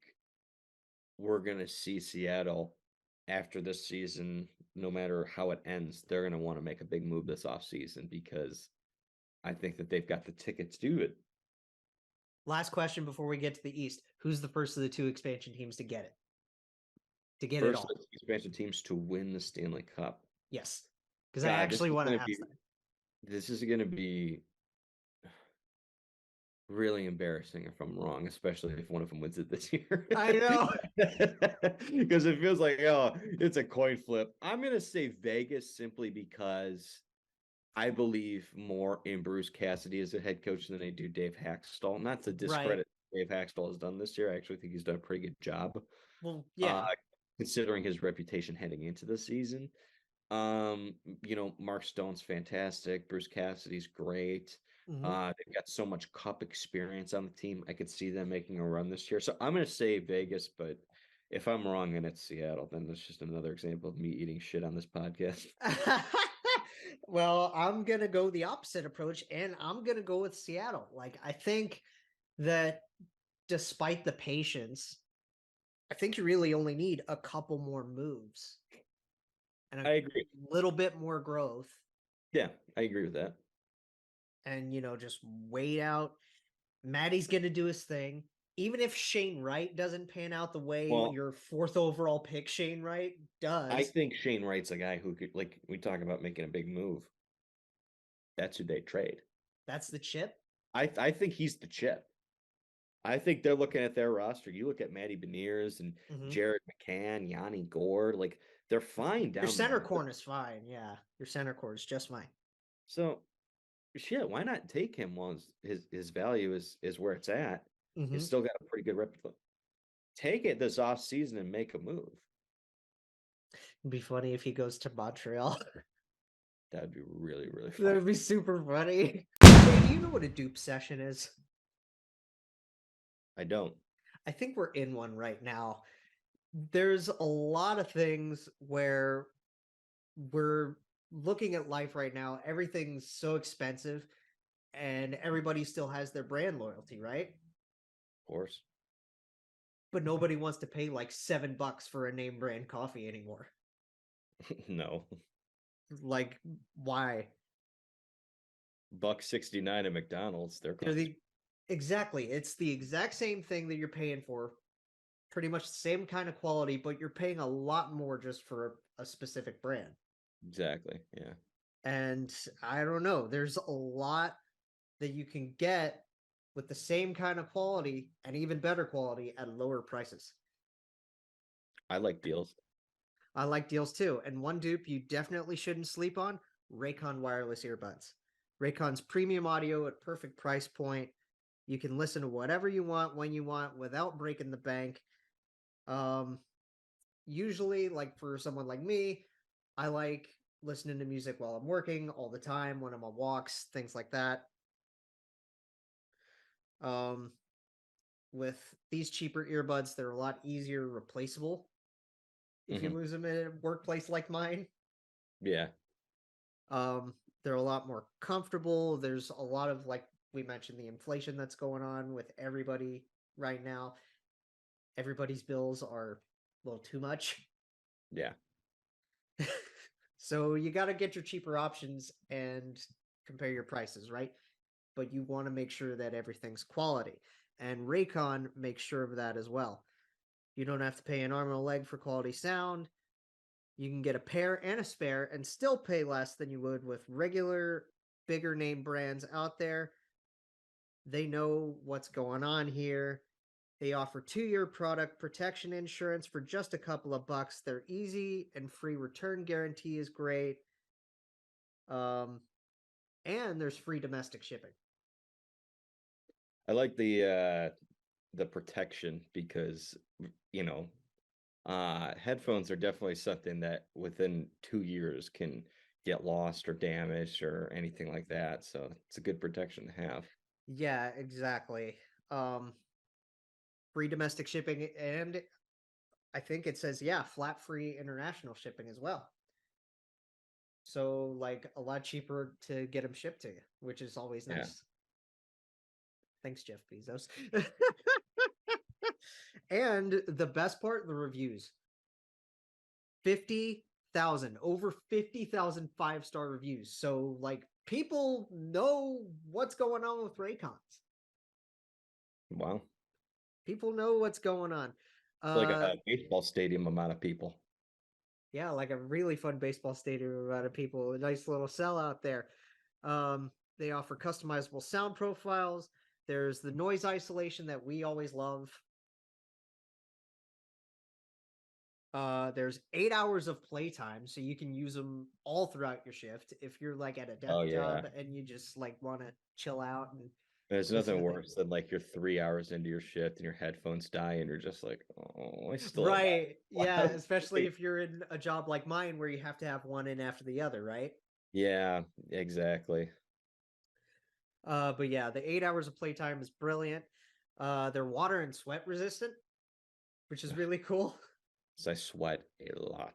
we're going to see Seattle after this season, no matter how it ends, they're going to want to make a big move this offseason, because I think that they've got the ticket to do it. Last question before we get to the East. Who's the first of the two expansion teams to get it? to get it First all. expansion teams to win the Stanley Cup. Yes, because I actually want to ask that. This is going to be really embarrassing if I'm wrong, especially if one of them wins it this year. I know. Because it feels like, oh, it's a coin flip. I'm going to say Vegas simply because I believe more in Bruce Cassidy as a head coach than I do Dave Haxtell. Not to discredit Dave Haxtell has done this year. I actually think he's done a pretty good job. Well, yeah. Considering his reputation heading into the season. Mark Stone's fantastic. Bruce Cassidy's great. They've got so much cup experience on the team. I could see them making a run this year. So I'm going to say Vegas, but if I'm wrong and it's Seattle, then that's just another example of me eating shit on this podcast. Well, I'm going to go the opposite approach, and I'm going to go with Seattle. Like, I think that despite the patience, I think you really only need a couple more moves. And I agree. A little bit more growth. Yeah, I agree with that. And, just wait out. Maddie's going to do his thing. Even if Shane Wright doesn't pan out the way your 4th overall pick, Shane Wright, does. I think Shane Wright's a guy who could, like, we talk about making a big move. That's who they trade. That's the chip? I think he's the chip. I think they're looking at their roster. You look at Matty Beniers and Jared McCann, Yanni Gord, like, they're fine down there. Your center there. core is fine, yeah. Your center core is just fine. So, shit, why not take him while his value is where it's at? He's still got a pretty good reputation. Take it this offseason and make a move. It'd be funny if he goes to Montreal. That'd be really, really funny. That would be super funny. Hey, do you know what a dupe session is? I don't. I think we're in one right now. There's a lot of things where we're looking at life right now. Everything's so expensive and everybody still has their brand loyalty, right? Of course. But nobody wants to pay like $7 for a name brand coffee anymore. No. Like, why? $1.69 at McDonald's. Exactly. It's the exact same thing that you're paying for. Pretty much the same kind of quality, but you're paying a lot more just for a specific brand. Exactly. Yeah. And I don't know. There's a lot that you can get with the same kind of quality and even better quality at lower prices. I like deals. I like deals too. And one dupe you definitely shouldn't sleep on, Raycon wireless earbuds. Raycon's premium audio at perfect price point. You can listen to whatever you want when you want without breaking the bank. Usually, like for someone like me, I like listening to music while I'm working all the time, when I'm on walks, things like that. With these cheaper earbuds, they're a lot easier replaceable if you lose them in a workplace like mine. Yeah. They're a lot more comfortable. There's a lot of, like we mentioned, the inflation that's going on with everybody right now. Everybody's bills are a little too much. Yeah. So you got to get your cheaper options and compare your prices, right? But you want to make sure that everything's quality. And Raycon makes sure of that as well. You don't have to pay an arm and a leg for quality sound. You can get a pair and a spare and still pay less than you would with regular, bigger name brands out there. They know what's going on here. They offer 2-year product protection insurance for just a couple of bucks. Their easy and free return guarantee is great. And there's free domestic shipping. I like the protection because, headphones are definitely something that within 2 years can get lost or damaged or anything like that. So it's a good protection to have. Yeah, exactly. Free domestic shipping, and I think it says, flat free international shipping as well. So, like, a lot cheaper to get them shipped to you, which is always nice. Yeah. Thanks, Jeff Bezos. And the best part, the reviews. 50,000, over 50,000 5-star reviews. So, like, people know what's going on with Raycons. Wow. People know what's going on. Like a baseball stadium amount of people. Yeah, like a really fun baseball stadium amount of people. A nice little sellout there. They offer customizable sound profiles. There's the noise isolation that we always love. There's 8 hours of playtime, so you can use them all throughout your shift. If you're like at a desk job and you just like want to chill out and there's nothing worse than like you're 3 hours into your shift and your headphones die and you're just like, oh, I still right. Yeah, especially if you're in a job like mine where you have to have one in after the other, right? Yeah, exactly. But yeah, the 8 hours of playtime is brilliant. They're water and sweat resistant, which is really cool. So I sweat a lot.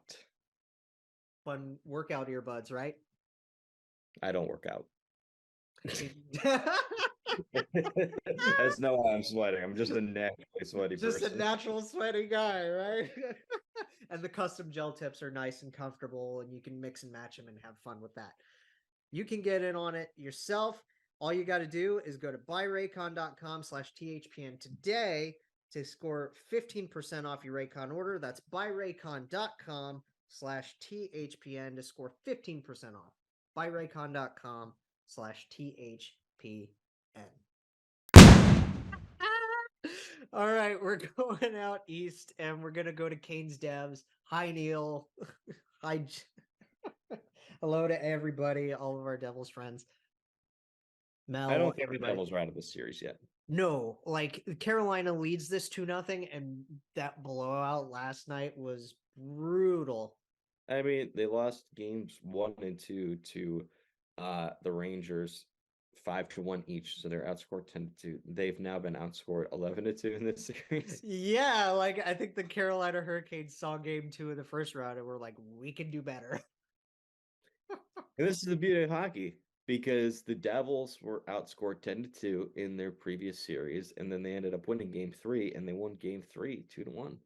Fun workout earbuds, right? I don't work out. That's not why I'm sweating. I'm just a naturally sweaty person. Just a natural sweaty guy, right? And the custom gel tips are nice and comfortable, and you can mix and match them and have fun with that. You can get in on it yourself. All you got to do is go to buyraycon.com/THPN today to score 15% off your Raycon order. That's buyraycon.com/THPN to score 15% off. buyraycon.com/THPN. All right, we're going out east, and we're gonna go to Kane's Devs. Hi, Neil. Hi. Hello to everybody, all of our Devils friends. Mel, I don't think everybody. the Devils are out of the series yet. No, like Carolina leads this 2-0, and that blowout last night was brutal. I mean, they lost games 1 and 2 to the Rangers 5-1 each, so they're outscored 10-2. They've now been outscored 11-2 in this series. Yeah, like I think the Carolina Hurricanes saw game 2 in the first round and were like, we can do better. And this is the beauty of hockey, because the Devils were outscored 10-2 in their previous series, and then they ended up winning game 3, and they won game 3 2-1.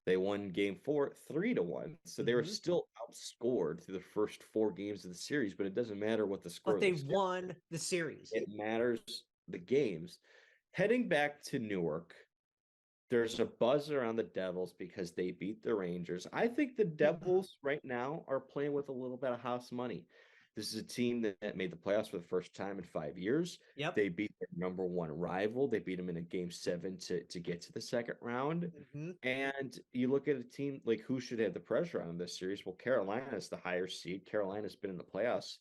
They won game 4 3-1. So they were still outscored through the first 4 games of the series, but it doesn't matter what the score. But they won the series. It matters the games. Heading back to Newark, there's a buzz around the Devils because they beat the Rangers. I think the Devils right now are playing with a little bit of house money. This is a team that made the playoffs for the first time in 5 years. Yep. They beat their number 1 rival. They beat them in a game 7 to get to the second round. And you look at a team like who should have the pressure on this series. Well, Carolina is the higher seed. Carolina's been in the playoffs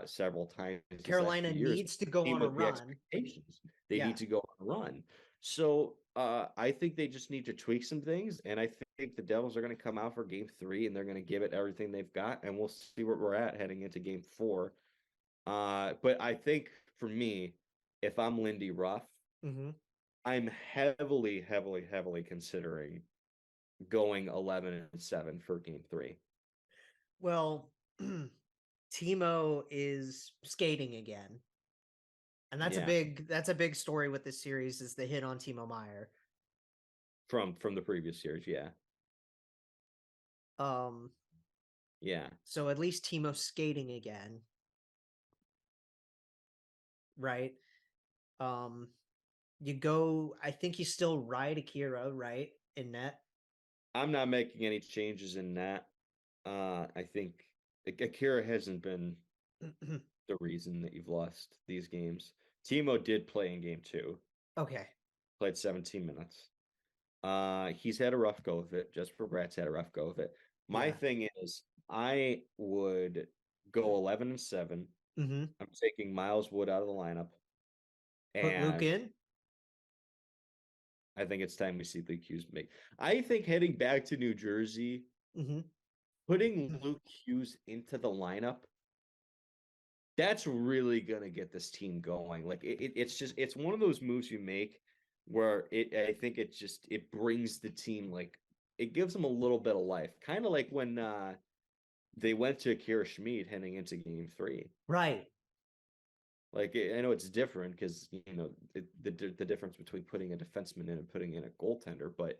several times. Carolina needs to go on a run. They need to go on a run. So I think they just need to tweak some things, and I think the Devils are going to come out for game 3, and they're going to give it everything they've got, and we'll see where we're at heading into game 4. But I think for me, if I'm Lindy Ruff, I'm heavily considering going 11-7 for game 3. Well, Timo is skating again. And that's a big story with this series is the hit on Timo Meier. From the previous series, yeah. Yeah. So at least Timo's skating again. Right? You go, I think you still ride Akira, right? In net. I'm not making any changes in that. I think Akira hasn't been the reason that you've lost these games. Timo did play in game 2. Okay. Played 17 minutes. He's had a rough go of it. Jesper Bratt's had a rough go of it. My thing is, I would go 11-7. I'm taking Miles Wood out of the lineup. Put Luke in? I think it's time we see Luke Hughes make. I think heading back to New Jersey, putting Luke Hughes into the lineup, that's really going to get this team going. Like it's one of those moves you make where I think it brings the team, like it gives them a little bit of life. Kind of like when they went to Akira Schmid heading into game 3. Right. Like I know it's different because the difference between putting a defenseman in and putting in a goaltender, but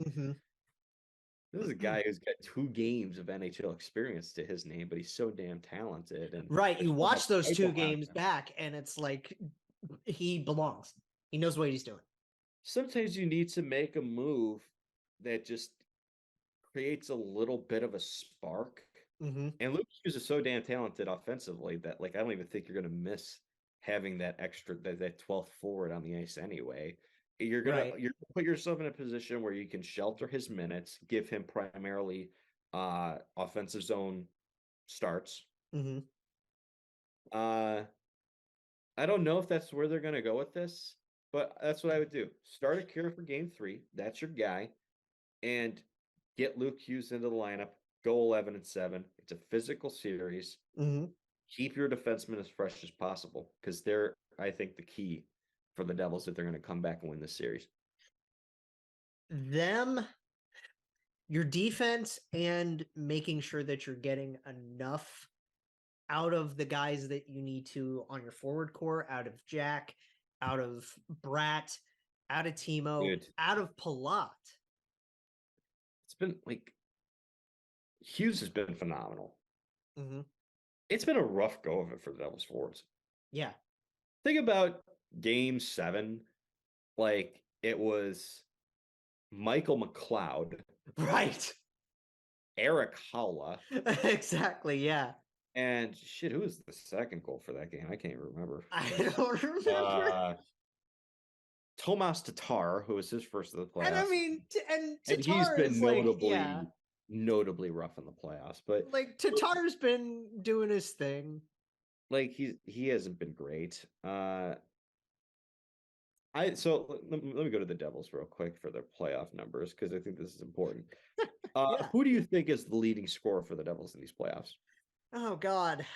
this is a guy who's got 2 games of NHL experience to his name, but he's so damn talented. And right, you watch those 2 games back, and it's like he belongs. He knows what he's doing. Sometimes you need to make a move that just creates a little bit of a spark. Mm-hmm. And Luke Hughes is so damn talented offensively that like I don't even think you're gonna miss having that extra that 12th forward on the ice anyway. You're gonna put yourself in a position where you can shelter his minutes, give him primarily offensive zone starts. Mm-hmm. I don't know if that's where they're gonna go with this, but that's what I would do. Start a cure for game 3. That's your guy, and get Luke Hughes into the lineup. Go 11-7. It's a physical series. Mm-hmm. Keep your defensemen as fresh as possible because they're, I think, the key for the Devils if they're going to come back and win this series. Your defense, and making sure that you're getting enough out of the guys that you need to on your forward core, out of Jack, out of Bratt, out of Timo, Dude. out of Palat. It's been like Hughes has been phenomenal. Mm-hmm. It's been a rough go of it for the Devils forwards. Yeah. Think about game 7. Like it was Michael McLeod. Right. Eric Halla. Exactly, yeah. And shit, who was the second goal for that game? I can't remember. I don't remember. Tomas Tatar, who was his first of the playoffs. And I mean, and he's been notably, notably rough in the playoffs. But like Tatar's been doing his thing. Like he hasn't been great. Let me go to the Devils real quick for their playoff numbers because I think this is important. Yeah. Who do you think is the leading scorer for the Devils in these playoffs? Oh God.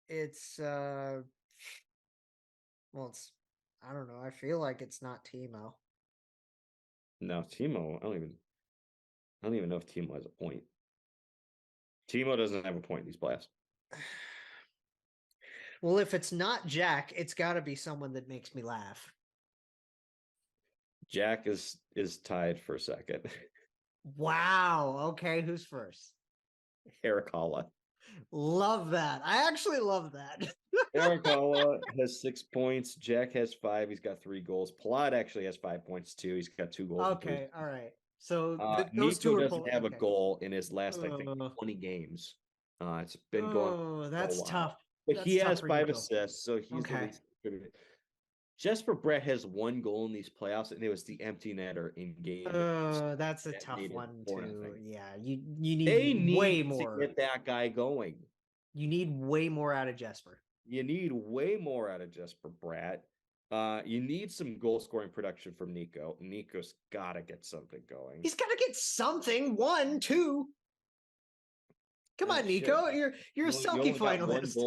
It's it's I don't know. I feel like it's not Timo. No, Timo. I don't even know if Timo has a point. Timo doesn't have a point in these playoffs. Well, if it's not Jack, it's got to be someone that makes me laugh. Jack is tied for second. Wow. Okay, who's first? Eric Halla. Love that. I actually love that. Eric Halla has 6 points. Jack has 5. He's got 3 goals. Palat actually has 5 points too. He's got 2 goals. Okay, all right. So those two doesn't have a goal in his last, I think, 20 games. It's been going. Oh, that's tough. But that's he tough has for 5 Nico. assists, so he's the least contributor. Jesper Bratt has 1 goal in these playoffs, and it was the empty netter in game. Oh, that's a tough one too. Yeah, you need way more to get that guy going. You need way more out of Jesper. You need way more out of Jesper Bratt. You need some goal scoring production from Nico. Nico's got to get something going. He's got to get something. 1, 2. Come on, Nico. You're a Selke finalist.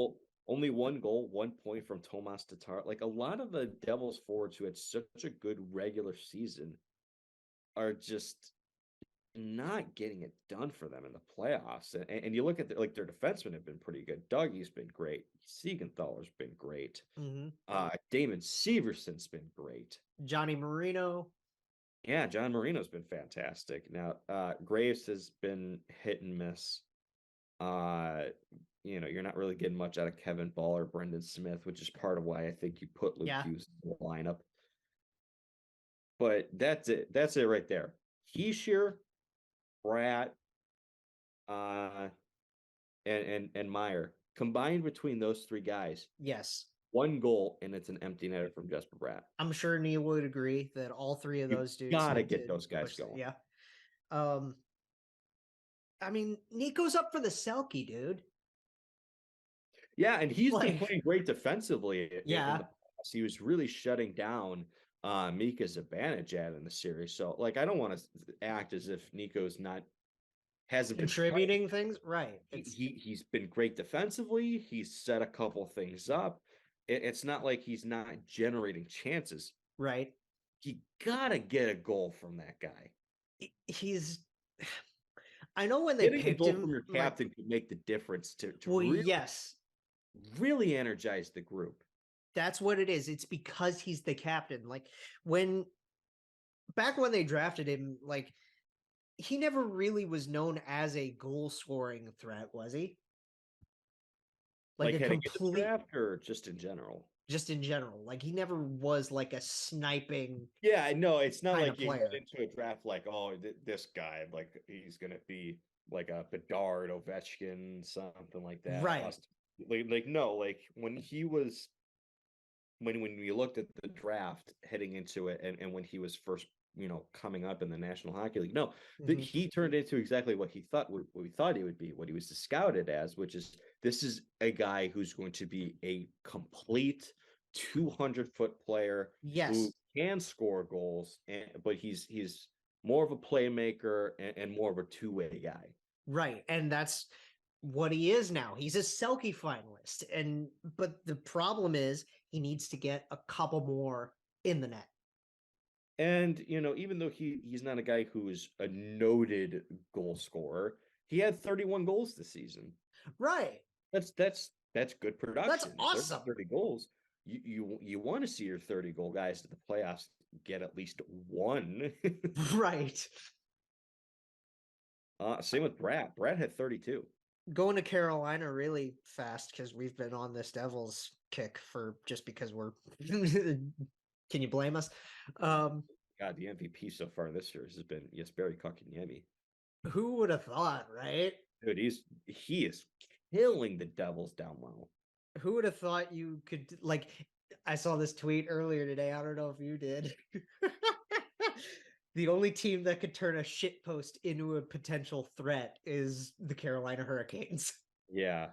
Only 1 goal, 1 point from Tomas Tatar. Like a lot of the Devils forwards who had such a good regular season are just not getting it done for them in the playoffs. And you look at their defensemen have been pretty good. Dougie's been great. Siegenthaler's been great. Mm-hmm. Damon Severson's been great. Johnny Marino. Yeah, John Marino's been fantastic. Now, Graves has been hit and miss. You're not really getting much out of Kevin Ball or Brendan Smith, which is part of why I think you put Luke Hughes in the lineup. But that's it. That's it right there. Heischer, Bratt, and Meyer combined between those 3 guys. Yes. 1 goal, and it's an empty netter from Jesper Bratt. I'm sure Neil would agree that all 3 of those dudes gotta get those guys going. Yeah. I mean, Nico's up for the Selke, dude. Yeah, and he's been playing great defensively. Yeah. He was really shutting down Mika Zibanejad in the series. So, I don't want to act as if Nico's hasn't been contributing things. Right. He's been great defensively. He's set a couple things up. It's not like he's not generating chances. Right. You gotta get a goal from that guy. I know when they picked him from your captain could make the difference to really energize the group. That's what it is. It's because he's the captain. Back when they drafted him, he never really was known as a goal scoring threat, was he? A complete draft or just in general? just in general. Like he never was like a sniping. Yeah, I know. It's not kind like of you player. get into a draft like, oh, this guy, like he's gonna be like a Bedard, Ovechkin, something like that. Right. Like no, like when he was when we looked at the draft heading into it, and when he was first, coming up in the National Hockey League, no, Mhm. he turned into exactly what we thought he would be, what he was scouted as, which is this is a guy who's going to be a complete 200-foot player who Yes. can score goals, but he's more of a playmaker and more of a two-way guy. Right. And that's what he is now. He's a Selke finalist. But the problem is he needs to get a couple more in the net. And even though he's not a guy who is a noted goal scorer, he had 31 goals this season. Right. That's good production. That's awesome. 30 goals. You want to see your 30 goal guys to the playoffs get at least one. Right. Same with Brad. Brad had 32. Going to Carolina really fast because we've been on this Devils kick for just because we're can you blame us? God, the MVP so far this year has been Jesperi Kotkaniemi. Who would have thought, right? Dude, he is killing the Devils down low. Who would have thought you could I saw this tweet earlier today. I don't know if you did. The only team that could turn a shitpost into a potential threat is the Carolina Hurricanes. Yeah.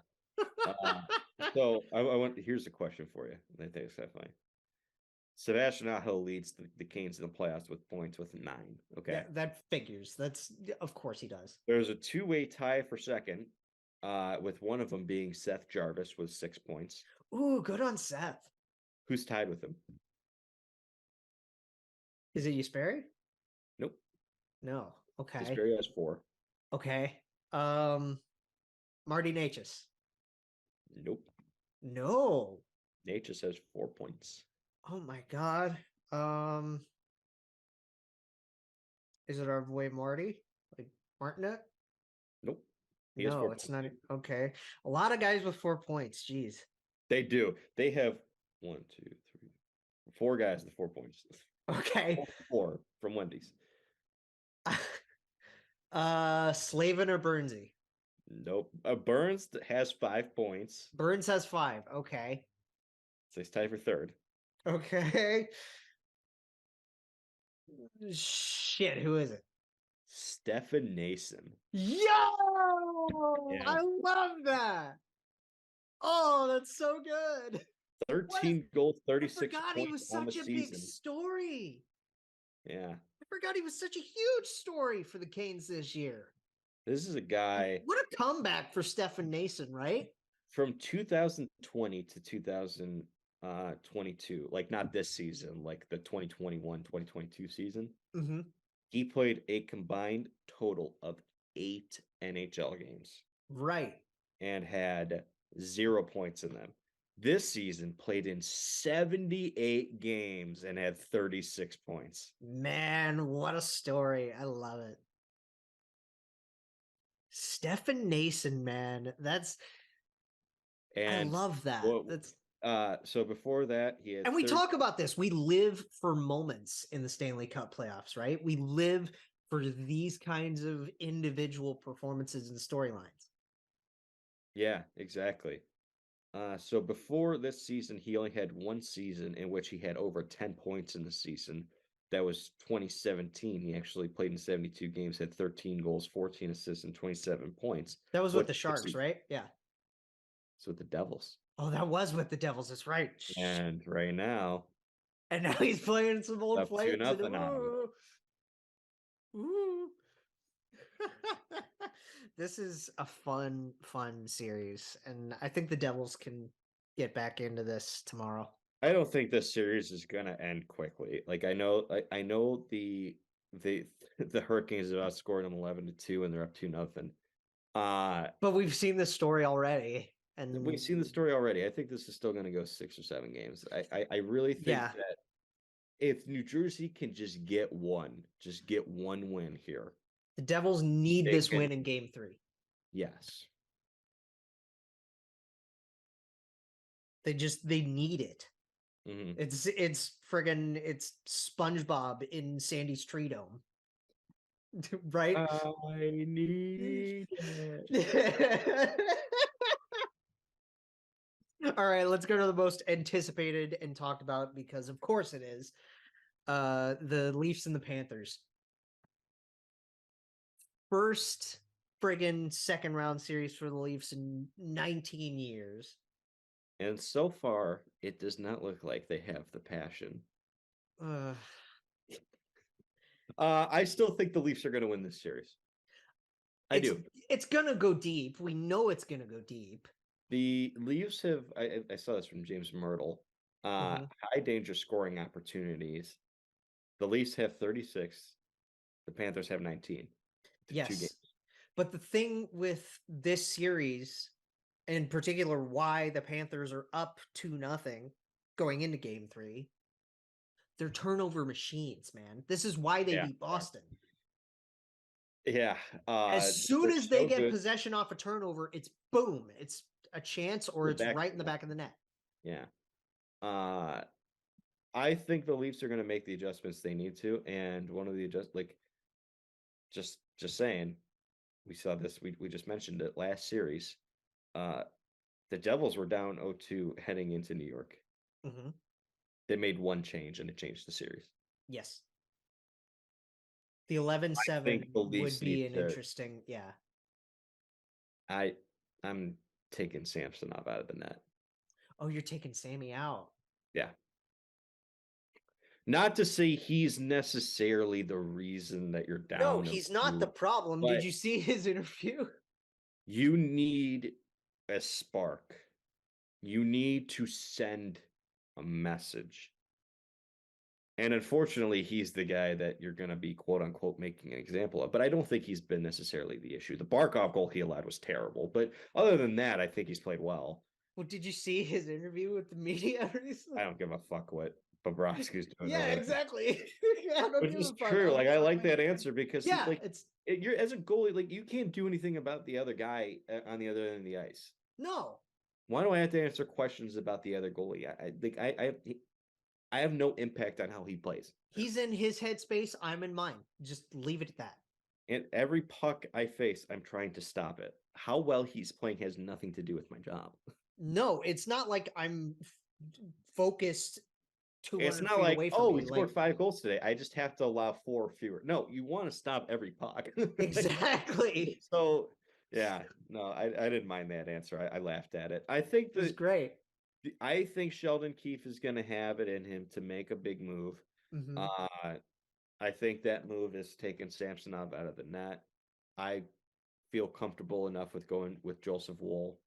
So I want. Here's a question for you. I think it's kind of funny. Sebastian Aho leads the Canes in the playoffs with points with 9. Okay, Yeah, that figures. That's of course he does. There's a two-way tie for second, with one of them being Seth Jarvis with 6 points. Ooh, good on Seth. Who's tied with him? Is it Jesperi? Nope. No. Okay. Jesperi has 4. Okay. Marty Necas. Nope. No. Necas has 4 points. Oh my god. Is it our boy Marty? Like Martinet? Nope. No, it's not. Okay. A lot of guys with 4 points. Jeez. They do. They have 1, 2, 3, 4 guys with 4 points. Okay. 4 from Wendy's. Slavin or Burnsy? Nope. Burns has 5 points. Burns has 5. Okay. So he's tied for third. Okay. Shit, who is it? Stefan Nason. Yo! Yeah. I love that. Oh, that's so good. 13 goals, 36 I forgot points he was on the such a season. big story. Yeah. I forgot he was such a huge story for the Canes this year. This is a guy. What a comeback for Stefan Nason, right? From 2020 to 2022, like not this season, like the 2021-2022 season, Mm-hmm. he played a combined total of 8 NHL games. Right. And had 0 points in them. This season played in 78 games and had 36 points. Man, what a story. I love it. Stefan Nason, man. I love that. So before that, he had. And we talk about this. We live for moments in the Stanley Cup playoffs, right? We live for these kinds of individual performances and storylines. Yeah, exactly. So before this season, he only had one season in which he had over 10 points in the season. That was 2017. He actually played in 72 games, had 13 goals, 14 assists, and 27 points. That was with the Sharks, right? Yeah. So with the Devils. Oh, that was with the Devils. That's right. And right now. And now he's playing some old players. Ooh. This is a fun series. And I think the Devils can get back into this tomorrow. I don't think this series is gonna end quickly. Like I know the Hurricanes have outscored them 11-2 and they're up 2-0. But we've seen this story already. And we've seen the story already. I think this is still gonna go 6 or 7 games. I really think that if New Jersey can just get one win here. The Devils need this win in game 3. Yes. They need it. It's friggin' it's SpongeBob in Sandy's tree dome. Right? I need it. All right, let's go to the most anticipated and talked about because of course it is. The Leafs and the Panthers. First friggin' second round series for the Leafs in 19 years. And so far, it does not look like they have the passion. I still think the Leafs are going to win this series. I do. It's going to go deep. We know it's going to go deep. The Leafs have, I saw this from James Myrtle, high danger scoring opportunities. The Leafs have 36. The Panthers have 19. Yes. 2 games. But the thing with this series, in particular, why the Panthers are up 2-0 going into game 3, they're turnover machines, man. This is why they beat Boston. Yeah. As soon as they get possession off a turnover, it's boom. It's a chance or it's right in the back of the net. Yeah. I think the Leafs are going to make the adjustments they need to. And one of the just saying, we saw this, we just mentioned it last series. The Devils were down 0-2 heading into New York. They made one change and it changed the series. Yes. The 11-7 would be an interesting, I'm taking Samsonov out of the net. Oh, you're taking Sammy out. Yeah. Not to say he's necessarily the reason that you're down. No, he's not the problem. Did you see his interview? You need a spark. You need to send a message. And unfortunately, he's the guy that you're going to be, quote unquote, making an example of. But I don't think he's been necessarily the issue. The Barkov goal he allowed was terrible. But other than that, I think he's played well. Well, did you see his interview with the media recently? I don't give a fuck what Bobrovsky's doing. Yeah, exactly. Which is true. Like, I like that answer because you're as a goalie, like, you can't do anything about the other guy on the other end of the ice. No. Why do I have to answer questions about the other goalie? I have no impact on how he plays. He's in his headspace. I'm in mine. Just leave it at that. And every puck I face, I'm trying to stop it. How well he's playing has nothing to do with my job. No, it's not like I'm focused 200 It's not feet like, away from oh, me. we scored 5 goals today. I just have to allow 4 fewer. No, you want to stop every puck. Exactly. So, yeah, no, I didn't mind that answer. I laughed at it. I think It's great. I think Sheldon Keefe is going to have it in him to make a big move. I think that move is taking Samsonov out of the net. I feel comfortable enough with going with Joseph Woll.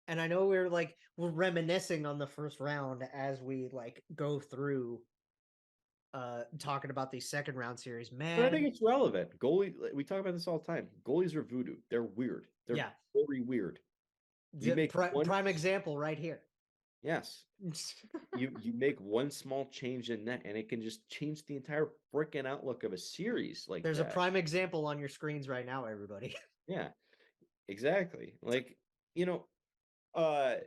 And I know we're reminiscing on the first round as we go through talking about these second round series. Man, but I think it's relevant. Goalie, we talk about this all the time. Goalies are voodoo. They're weird. They're very weird. You make prime example right here. Yes. you make one small change in net and it can just change the entire freaking outlook of a series. Like, there's a prime example on your screens right now, everybody. Yeah, exactly. Like, and I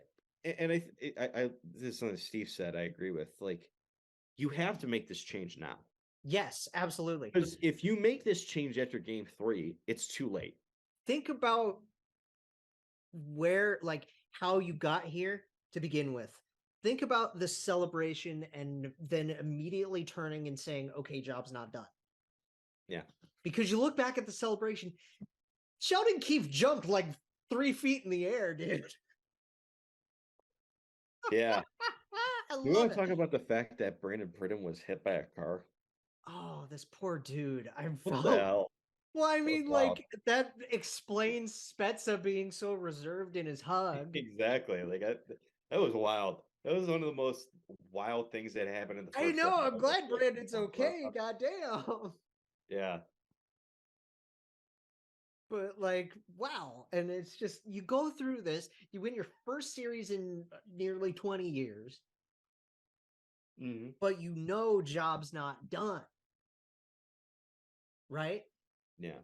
this is something Steve said, I agree with. Like, you have to make this change now. Yes, absolutely. Because if you make this change after game 3, it's too late. Think about how you got here to begin with. Think about the celebration and then immediately turning and saying, okay, job's not done. Yeah. Because you look back at the celebration, Sheldon Keefe jumped 3 feet in the air, dude. Yeah. You want to talk about the fact that Brandon Britton was hit by a car? Oh, this poor dude. What the hell? Well, I mean, that explains Spezza being so reserved in his hug. Exactly. That was wild. That was one of the most wild things that happened in the first. I know. I'm glad Brandon's okay. Goddamn. Yeah. But wow. And it's just, you go through this, you win your first series in nearly 20 years, but job's not done. Right? Yeah.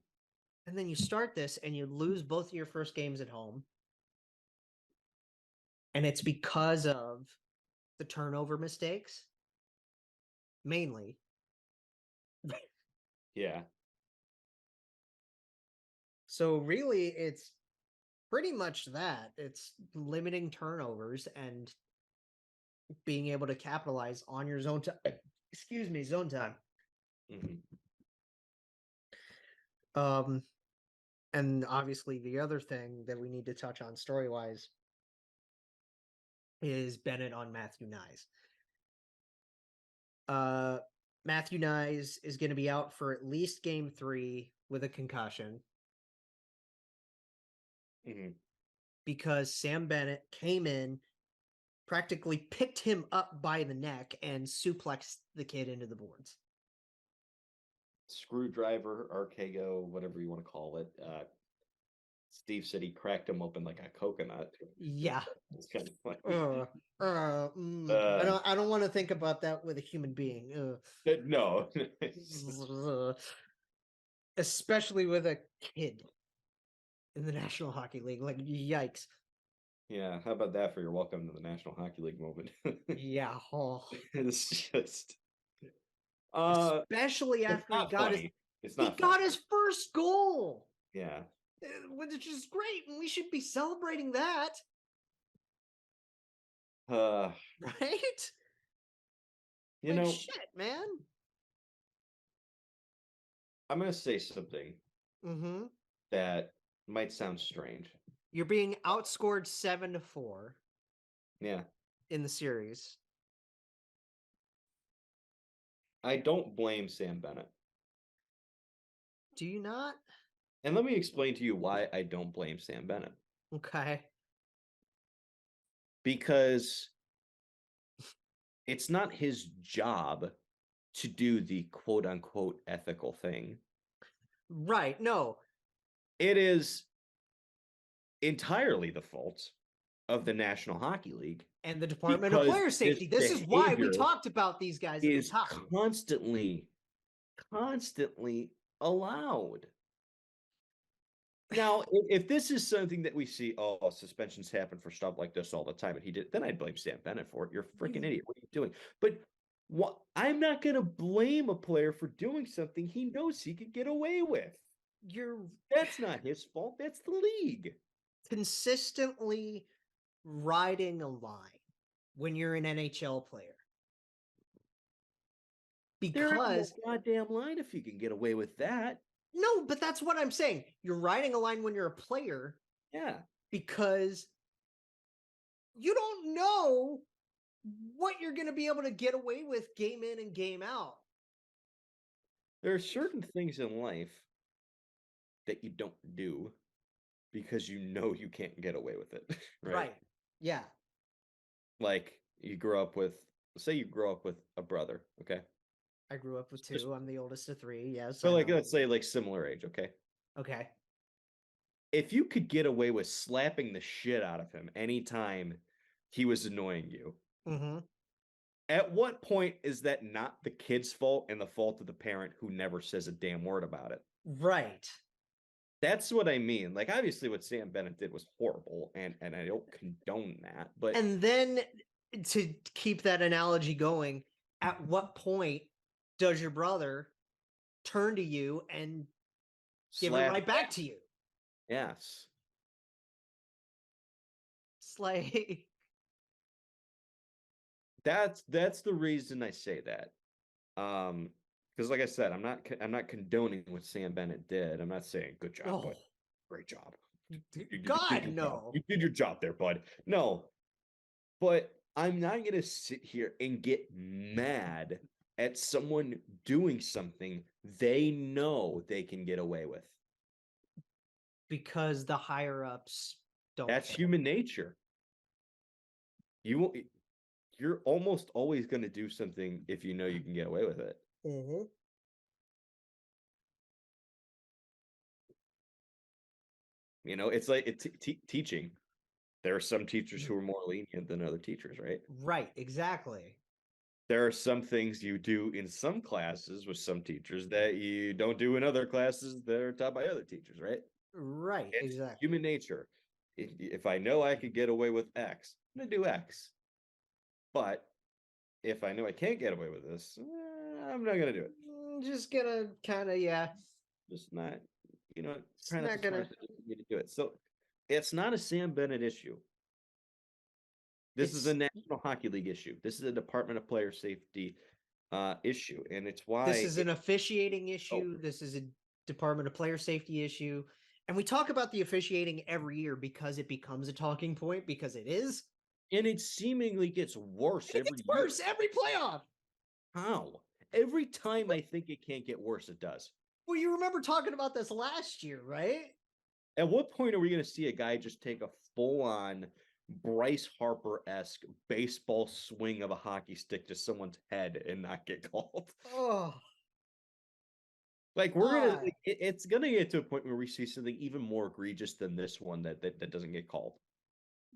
And then you start this and you lose both of your first games at home. And it's because of the turnover mistakes, mainly. Yeah. So really, it's pretty much that. It's limiting turnovers and being able to capitalize on your zone time. Excuse me, zone time. And obviously the other thing that we need to touch on story-wise is Bennett on Matthew Nyes. Matthew Nyes is going to be out for at least game 3 with a concussion. Because Sam Bennett came in, practically picked him up by the neck, and suplexed the kid into the boards. Screwdriver, Archego, whatever you want to call it. Steve said he cracked him open like a coconut. Yeah. It's kind of funny. I don't want to think about that with a human being. No. Especially with a kid in the National Hockey League. Like, yikes. Yeah, how about that for your welcome to the National Hockey League moment? Yeah. Oh. It's just... especially after he got his first goal. Yeah. Which is great, and we should be celebrating that. Right? You know, shit, man. I'm going to say something that might sound strange. You're being outscored 7-4. Yeah. In the series. I don't blame Sam Bennett. Do you not? And let me explain to you why I don't blame Sam Bennett. Okay. Because it's not his job to do the quote-unquote ethical thing. Right, no. It is entirely the fault of the National Hockey League. And the Department of Player Safety. This is why we talked about these guys at the top. Constantly allowed. Now, if this is something that we see, suspensions happen for stuff like this all the time, and he did, then I'd blame Sam Bennett for it. You're a freaking idiot. What are you doing? But I'm not going to blame a player for doing something he knows he could get away with. That's not his fault. That's the league. Consistently riding a line when you're an NHL player. Because no goddamn line if you can get away with that. No, but that's what I'm saying. You're riding a line when you're a player. Yeah. Because you don't know what you're going to be able to get away with game in and game out. There are certain things in life that you don't do because you know you can't get away with it. Right. Yeah. Like you grow up with a brother, okay? I grew up with 2. I'm the oldest of 3. Yes. So let's say similar age, okay? Okay. If you could get away with slapping the shit out of him anytime he was annoying you, at what point is that not the kid's fault and the fault of the parent who never says a damn word about it? Right. That's what I mean. Like, obviously what Sam Bennett did was horrible, and I don't condone that. But and then to keep that analogy going, at what point does your brother turn to you and give it right back to you? Yes. It's like that's the reason I say that. Because like I said, I'm not condoning what Sam Bennett did. I'm not saying good job, but great job. No. You did your job there, bud. No. But I'm not going to sit here and get mad at someone doing something they know they can get away with. Because the higher ups don't. That's human nature. You're almost always going to do something if you know you can get away with it. You know, it's like teaching. There are some teachers who are more lenient than other teachers, right? Right, exactly. There are some things you do in some classes with some teachers that you don't do in other classes that are taught by other teachers, right? Right, it's exactly. Human nature. If I know I could get away with X, I'm going to do X. But if I know I can't get away with this, I'm not gonna do it. Just gonna kind of, yeah. Just not, It's try not not to gonna. smart me to do it. So it's not a Sam Bennett issue. This is a It's National Hockey League issue. This is a Department of Player Safety issue, and it's this why. is an officiating Oh, issue. This is a Department of Player Safety issue, and we talk about the officiating every year because it becomes a talking point because it is. and it seemingly gets worse It every gets year. worse every playoff. How? Every time I think it can't get worse, it does. Well, you remember talking about this last year, right? At what point are we going to see a guy just take a full-on Bryce Harper-esque baseball swing of a hockey stick to someone's head and not get called? Oh, Like it's gonna get to a point where we see something even more egregious than this one that doesn't get called.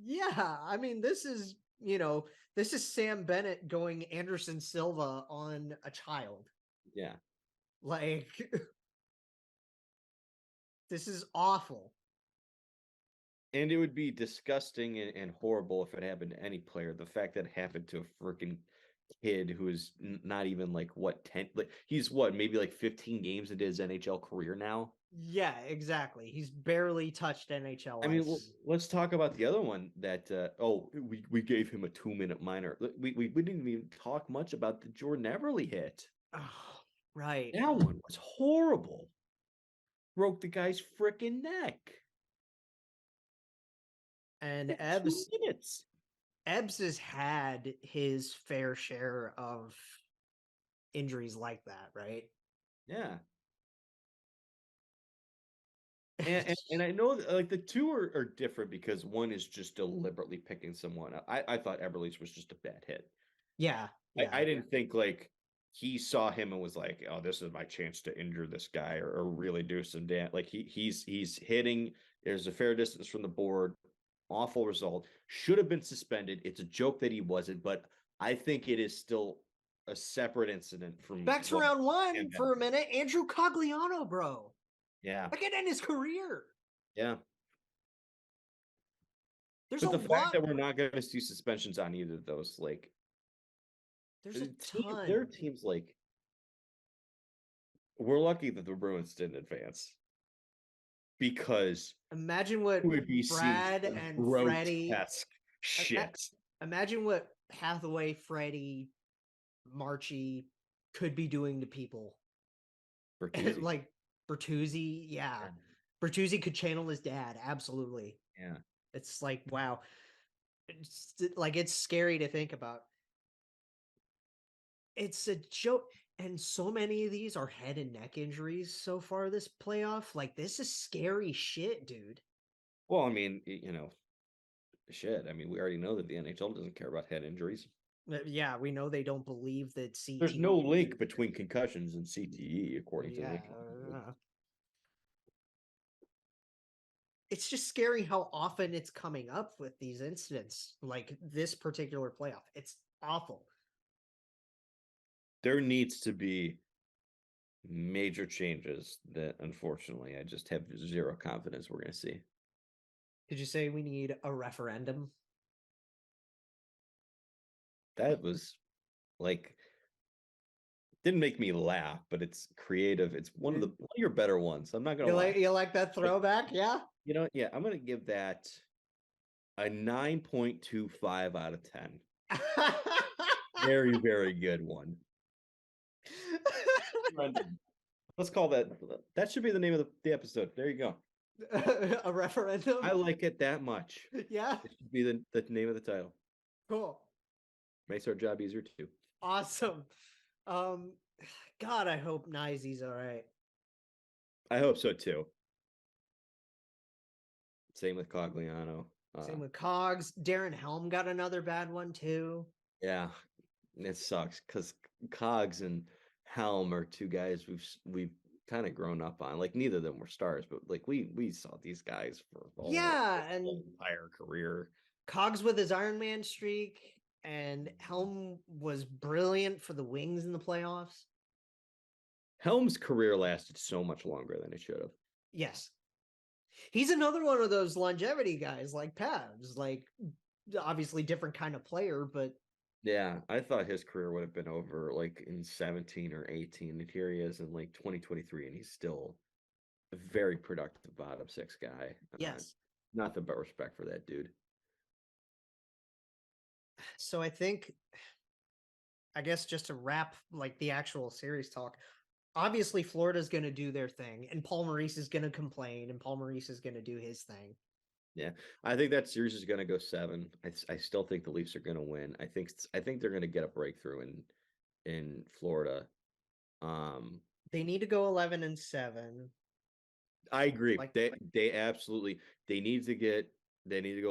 yeah. I mean, this is Sam Bennett going Anderson Silva on a child. Yeah. Like, this is awful. And it would be disgusting and horrible if it happened to any player. The fact that it happened to a freaking kid who is not even like 10, like he's maybe like 15 games into his NHL career now. Yeah, exactly. He's barely touched NHL. I mean, let's talk about the other one that we gave him a 2-minute minor. We didn't even talk much about the Jordan Everly hit. Oh, right. That one was horrible. Broke the guy's freaking neck. And Ebbs has had his fair share of injuries like that, right? Yeah. And I know like the two are different because one is just deliberately picking someone up. I thought Eberle's was just a bad hit. Yeah. I didn't think like he saw him and was like, oh, this is my chance to injure this guy or really do some damage. Like he's hitting, there's a fair distance from the board. Awful result. Should have been suspended. It's a joke that he wasn't, but I think it is still a separate incident from back to round one for a minute. Andrew Cogliano, bro. Yeah. Again in his career. Yeah. There's but a the lot. fact that we're not going to see suspensions on either of those, like, there's a ton. There are teams like, we're lucky that the Bruins didn't advance. Because imagine what Brad and Freddie shit. Imagine what Hathaway, Freddie, Marchie could be doing to people. Bertuzzi. Like Bertuzzi, yeah. Bertuzzi could channel his dad, absolutely. Yeah. It's like, wow. It's scary to think about. It's a joke. And so many of these are head and neck injuries so far this playoff. Like, this is scary shit, dude. Well, I mean, shit. I mean, we already know that the NHL doesn't care about head injuries. Yeah, we know they don't believe that CTE. There's no link between concussions and CTE, according to it's just scary how often it's coming up with these incidents, like this particular playoff. It's awful. There needs to be major changes that, unfortunately, I just have zero confidence we're going to see. Did you say we need a referendum? That was like, didn't make me laugh, but it's creative. It's one of your better ones. I'm not gonna lie. You like that throwback? Yeah. Yeah, I'm gonna give that a 9.25 out of 10. Very, very good one. Let's call that. That should be the name of the episode. There you go. A referendum. I like it that much. Yeah. It should be the name of the title. Cool. Makes our job easier too. Awesome. God, I hope Nyezy's all right. I hope so too. Same with Cogliano. Same with Cogs. Darren Helm got another bad one too. Yeah, it sucks because Cogs and Helm are two guys we've kind of grown up on. Like neither of them were stars, but like we saw these guys for and entire career. Cogs with his Iron Man streak, and Helm was brilliant for the Wings in the playoffs. Helm's career lasted so much longer than it should have. Yes. He's another one of those longevity guys like Pavs, like obviously different kind of player, but Yeah, I thought his career would have been over like in 17 or 18, and here he is in like 2023, and he's still a very productive bottom six guy. Yes. Nothing but respect for that dude. So I guess just to wrap like the actual series talk, obviously Florida's going to do their thing, and Paul Maurice is going to complain, and Paul Maurice is going to do his thing. Yeah, I think that series is going to go 7. I still think the Leafs are going to win. I think they're going to get a breakthrough in Florida. They need to go 11-7. I agree. Like They absolutely they need to go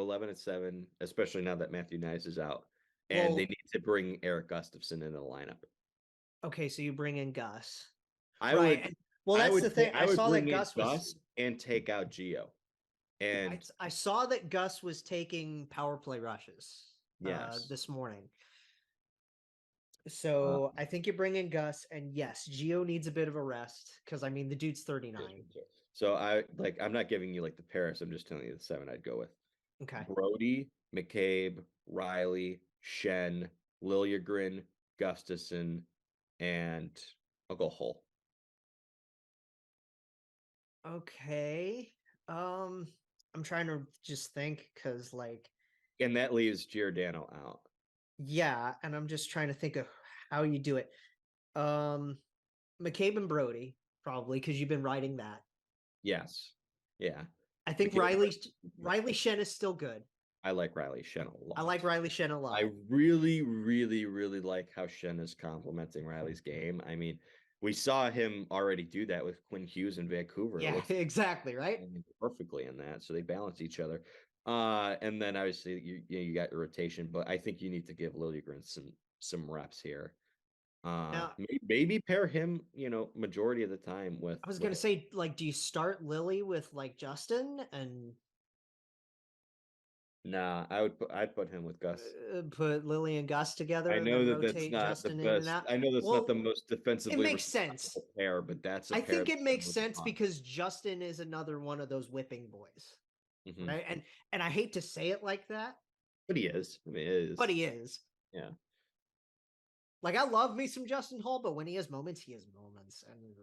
11-7, especially now that Matthew Nice is out, and they need to bring Eric Gustafson into the lineup. Okay, so you bring in Gus, I right? would. Well, that's the thing. I saw that bring in Gus was and take out Gio, and I saw that Gus was taking power play rushes yes, this morning. So I think you bring in Gus, and yes, Gio needs a bit of a rest because I mean the dude's 39. So I'm not giving you like the Paris. I'm just telling you the 7 I'd go with. Okay. Brody, McCabe, Riley, Shen, Liljegren, Gustafson, and I'll go Hull. Okay. I'm trying to just think because like And that leaves Giordano out. yeah, and I'm just trying to think of how you do it. McCabe and Brody, probably, because you've been writing that. Yes. Yeah. I think Riley Shen is still good. I like Riley Shen a lot. I like Riley Shen a lot. I really, really, really like how Shen is complementing Riley's game. I mean, we saw him already do that with Quinn Hughes in Vancouver. Yeah, exactly, right? Perfectly in that. So they balance each other. And then obviously you got your rotation, but I think you need to give Liljegren some reps here. Now, maybe pair him, majority of the time with. I was gonna say, like, do you start Lily with like Justin and Nah, I'd put him with Gus. put Lily and Gus together I and know then that that's rotate not Justin the in and best. out? I know that's not the most defensively it makes sense. pair, but that's a I pair think it makes that sense because Justin is another one of those whipping boys, Mhm. right? And I hate to say it like that, But he is. I mean, it is. but he is. Yeah. Like I love me some Justin Hall, but when he has moments, he has moments. And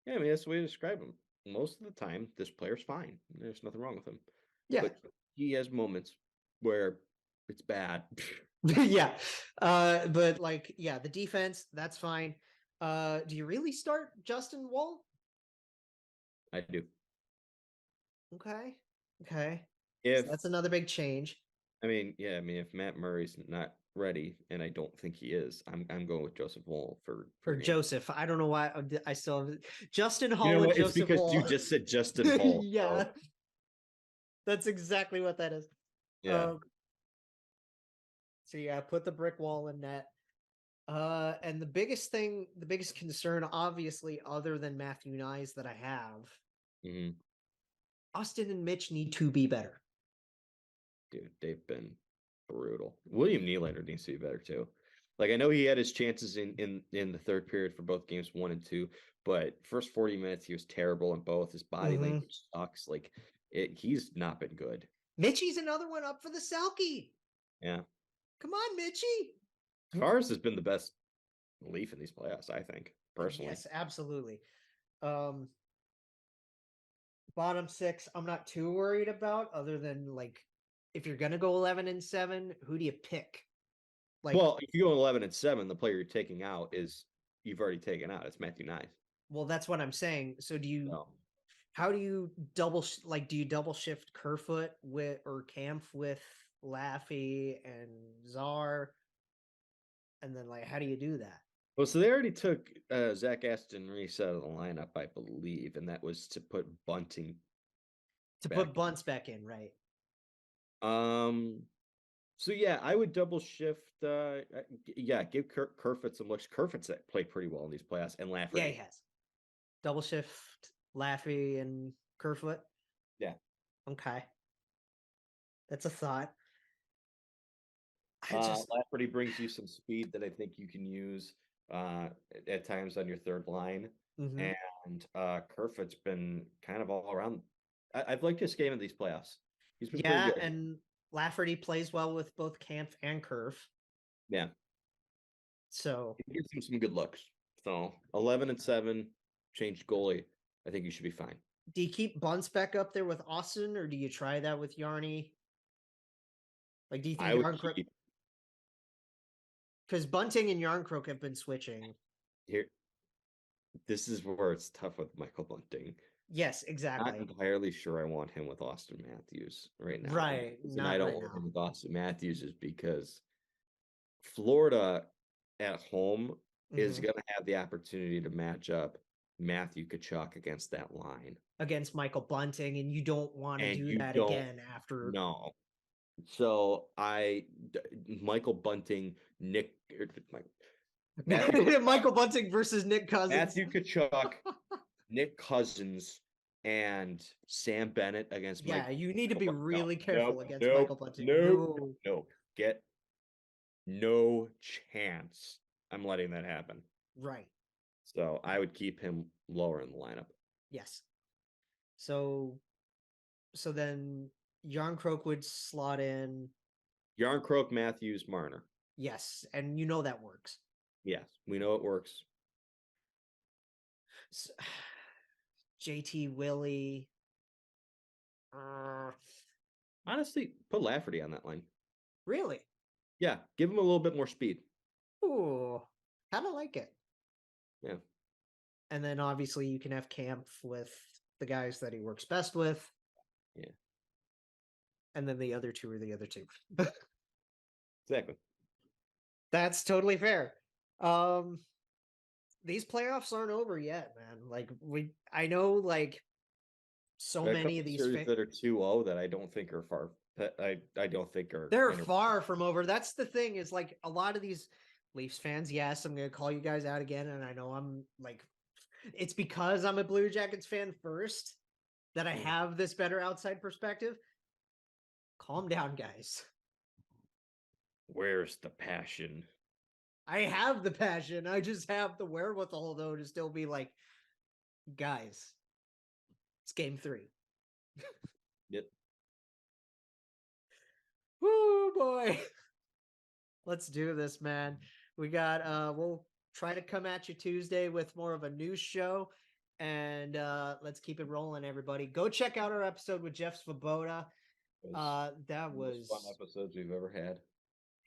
Yeah, I mean that's the way to describe him. Most of the time, this player's fine. There's nothing wrong with him. yeah, But he has moments where it's bad. yeah. But like, yeah, the defense, that's fine. Do you really start Justin Wall? I do. Okay. Okay. If So that's another big change. I mean, yeah, I mean, if Matt Murray's not ready, and I don't think he is, I'm going with Joseph Wall for Joseph. I don't know why I still have Justin Hall You know and what? It's Joseph because Wall. you just said Justin Hall. Yeah. So. That's exactly what that is. Yeah. So yeah, put the brick wall in net. And the biggest concern, obviously, other than Matthew Nyes that I have, Austin and Mitch need to be better. Dude, they've been brutal. William Nylander needs to be better too. Like I know he had his chances in the third period for both games 1 and 2, but first 40 minutes he was terrible in both. His body language sucks. Like he's not been good. Mitchie's another one up for the Selkie. Yeah. Come on, Mitchie. Tavares has been the best Leaf in these playoffs, I think, personally. Yes, absolutely. Bottom 6, I'm not too worried about, other than like if you're gonna go 11-7, who do you pick? Like, well, if you go 11-7, the player you're taking out is you've already taken out. It's Matthew Nyes. Well, that's what I'm saying. So do you? No. How do you double do you double shift Kerfoot with or Kampf with Laffy and Czar? And then like how do you do that? Well, so they already took Zach Aston Reese out of the lineup, I believe, and that was to put Bunting put Bunts back in, right? So yeah, I would double shift. Give Kerfoot some looks. Kerfoot's played pretty well in these playoffs, and Lafferty. Yeah, he has. Double shift Laffy and Kerfoot. Yeah. Okay. That's a thought. Lafferty brings you some speed that I think you can use at times on your third line, and Kerfoot's been kind of all around. I've liked his game in these playoffs. He's been pretty good. And Lafferty plays well with both Kampf and Kerf. Yeah. So it gives him some good looks. So 11-7, changed goalie. I think you should be fine. do you keep Bunce back up there with Austin, or do you try that with Yarny? Like, do you think Yarncroke? Because Bunting and Yarncroke have been switching. Here, this is where it's tough with Michael Bunting. Yes, exactly. Not entirely sure I want him with Austin Matthews right now. Right. And I don't want him with Austin Matthews is because Florida at home is going to have the opportunity to match up Matthew Tkachuk against that line. Against Michael Bunting, and you don't want to do that again after. No. So Michael Bunting, Michael Bunting versus Nick Cousins. Matthew Tkachuk, Nick Cousins, and Sam Bennett against Mike. Yeah, you need to be really careful against Michael Bunting. No. Get no chance I'm letting that happen. Right. So I would keep him lower in the lineup. Yes. So then Yarncroke would slot in. Yarncroke, Matthews, Marner. Yes, and that works. Yes, we know it works. So, JT Willie. Honestly, put Lafferty on that line. Really? Yeah, give him a little bit more speed. Ooh, kind of like it. Yeah. And then obviously you can have Camp with the guys that he works best with. Yeah. And then the other two are the other two. Exactly. That's totally fair. These playoffs aren't over yet, man. Like I know, like so many of these series that are 2-0 that I don't think are far. I don't think are. They're far from over. That's the thing. Is like a lot of these Leafs fans. Yes, I'm gonna call you guys out again, and I know I'm like, it's because I'm a Blue Jackets fan first that I have this better outside perspective. Calm down, guys. Where's the passion? I have the passion. I just have the wherewithal, though, to still be like, guys, it's game 3. Yep. Woo, boy. Let's do this, man. We got, we'll try to come at you Tuesday with more of a news show. And let's keep it rolling, everybody. Go check out our episode with Jeff Svoboda. That was fun episodes we've ever had.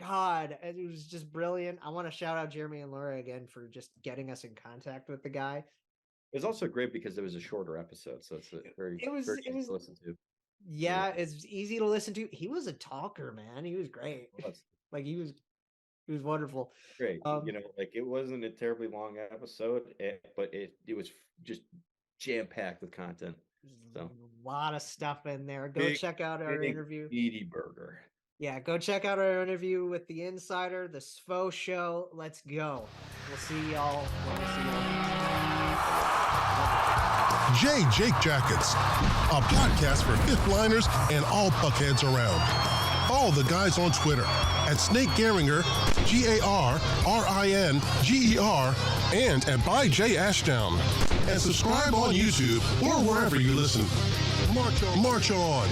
God, it was just brilliant. I want to shout out Jeremy and Laura again for just getting us in contact with the guy. It was also great because it was a shorter episode, so it's very it was to listen to. Yeah, it's easy to listen to. He was a talker, man. He was great. Like he was wonderful. Great. Like it wasn't a terribly long episode, but it was just jam packed with content. So a lot of stuff in there. Go check out our interview. Meaty burger. Yeah, go check out our interview with the Insider, the Svo Show. Let's go. We'll see y'all when we see y'all. Jake Jackets, a podcast for fifth liners and all puckheads around. Follow the guys on Twitter at Snake Garinger, GARRINGER, and at by J Ashdown. And subscribe on YouTube or wherever you listen. March on.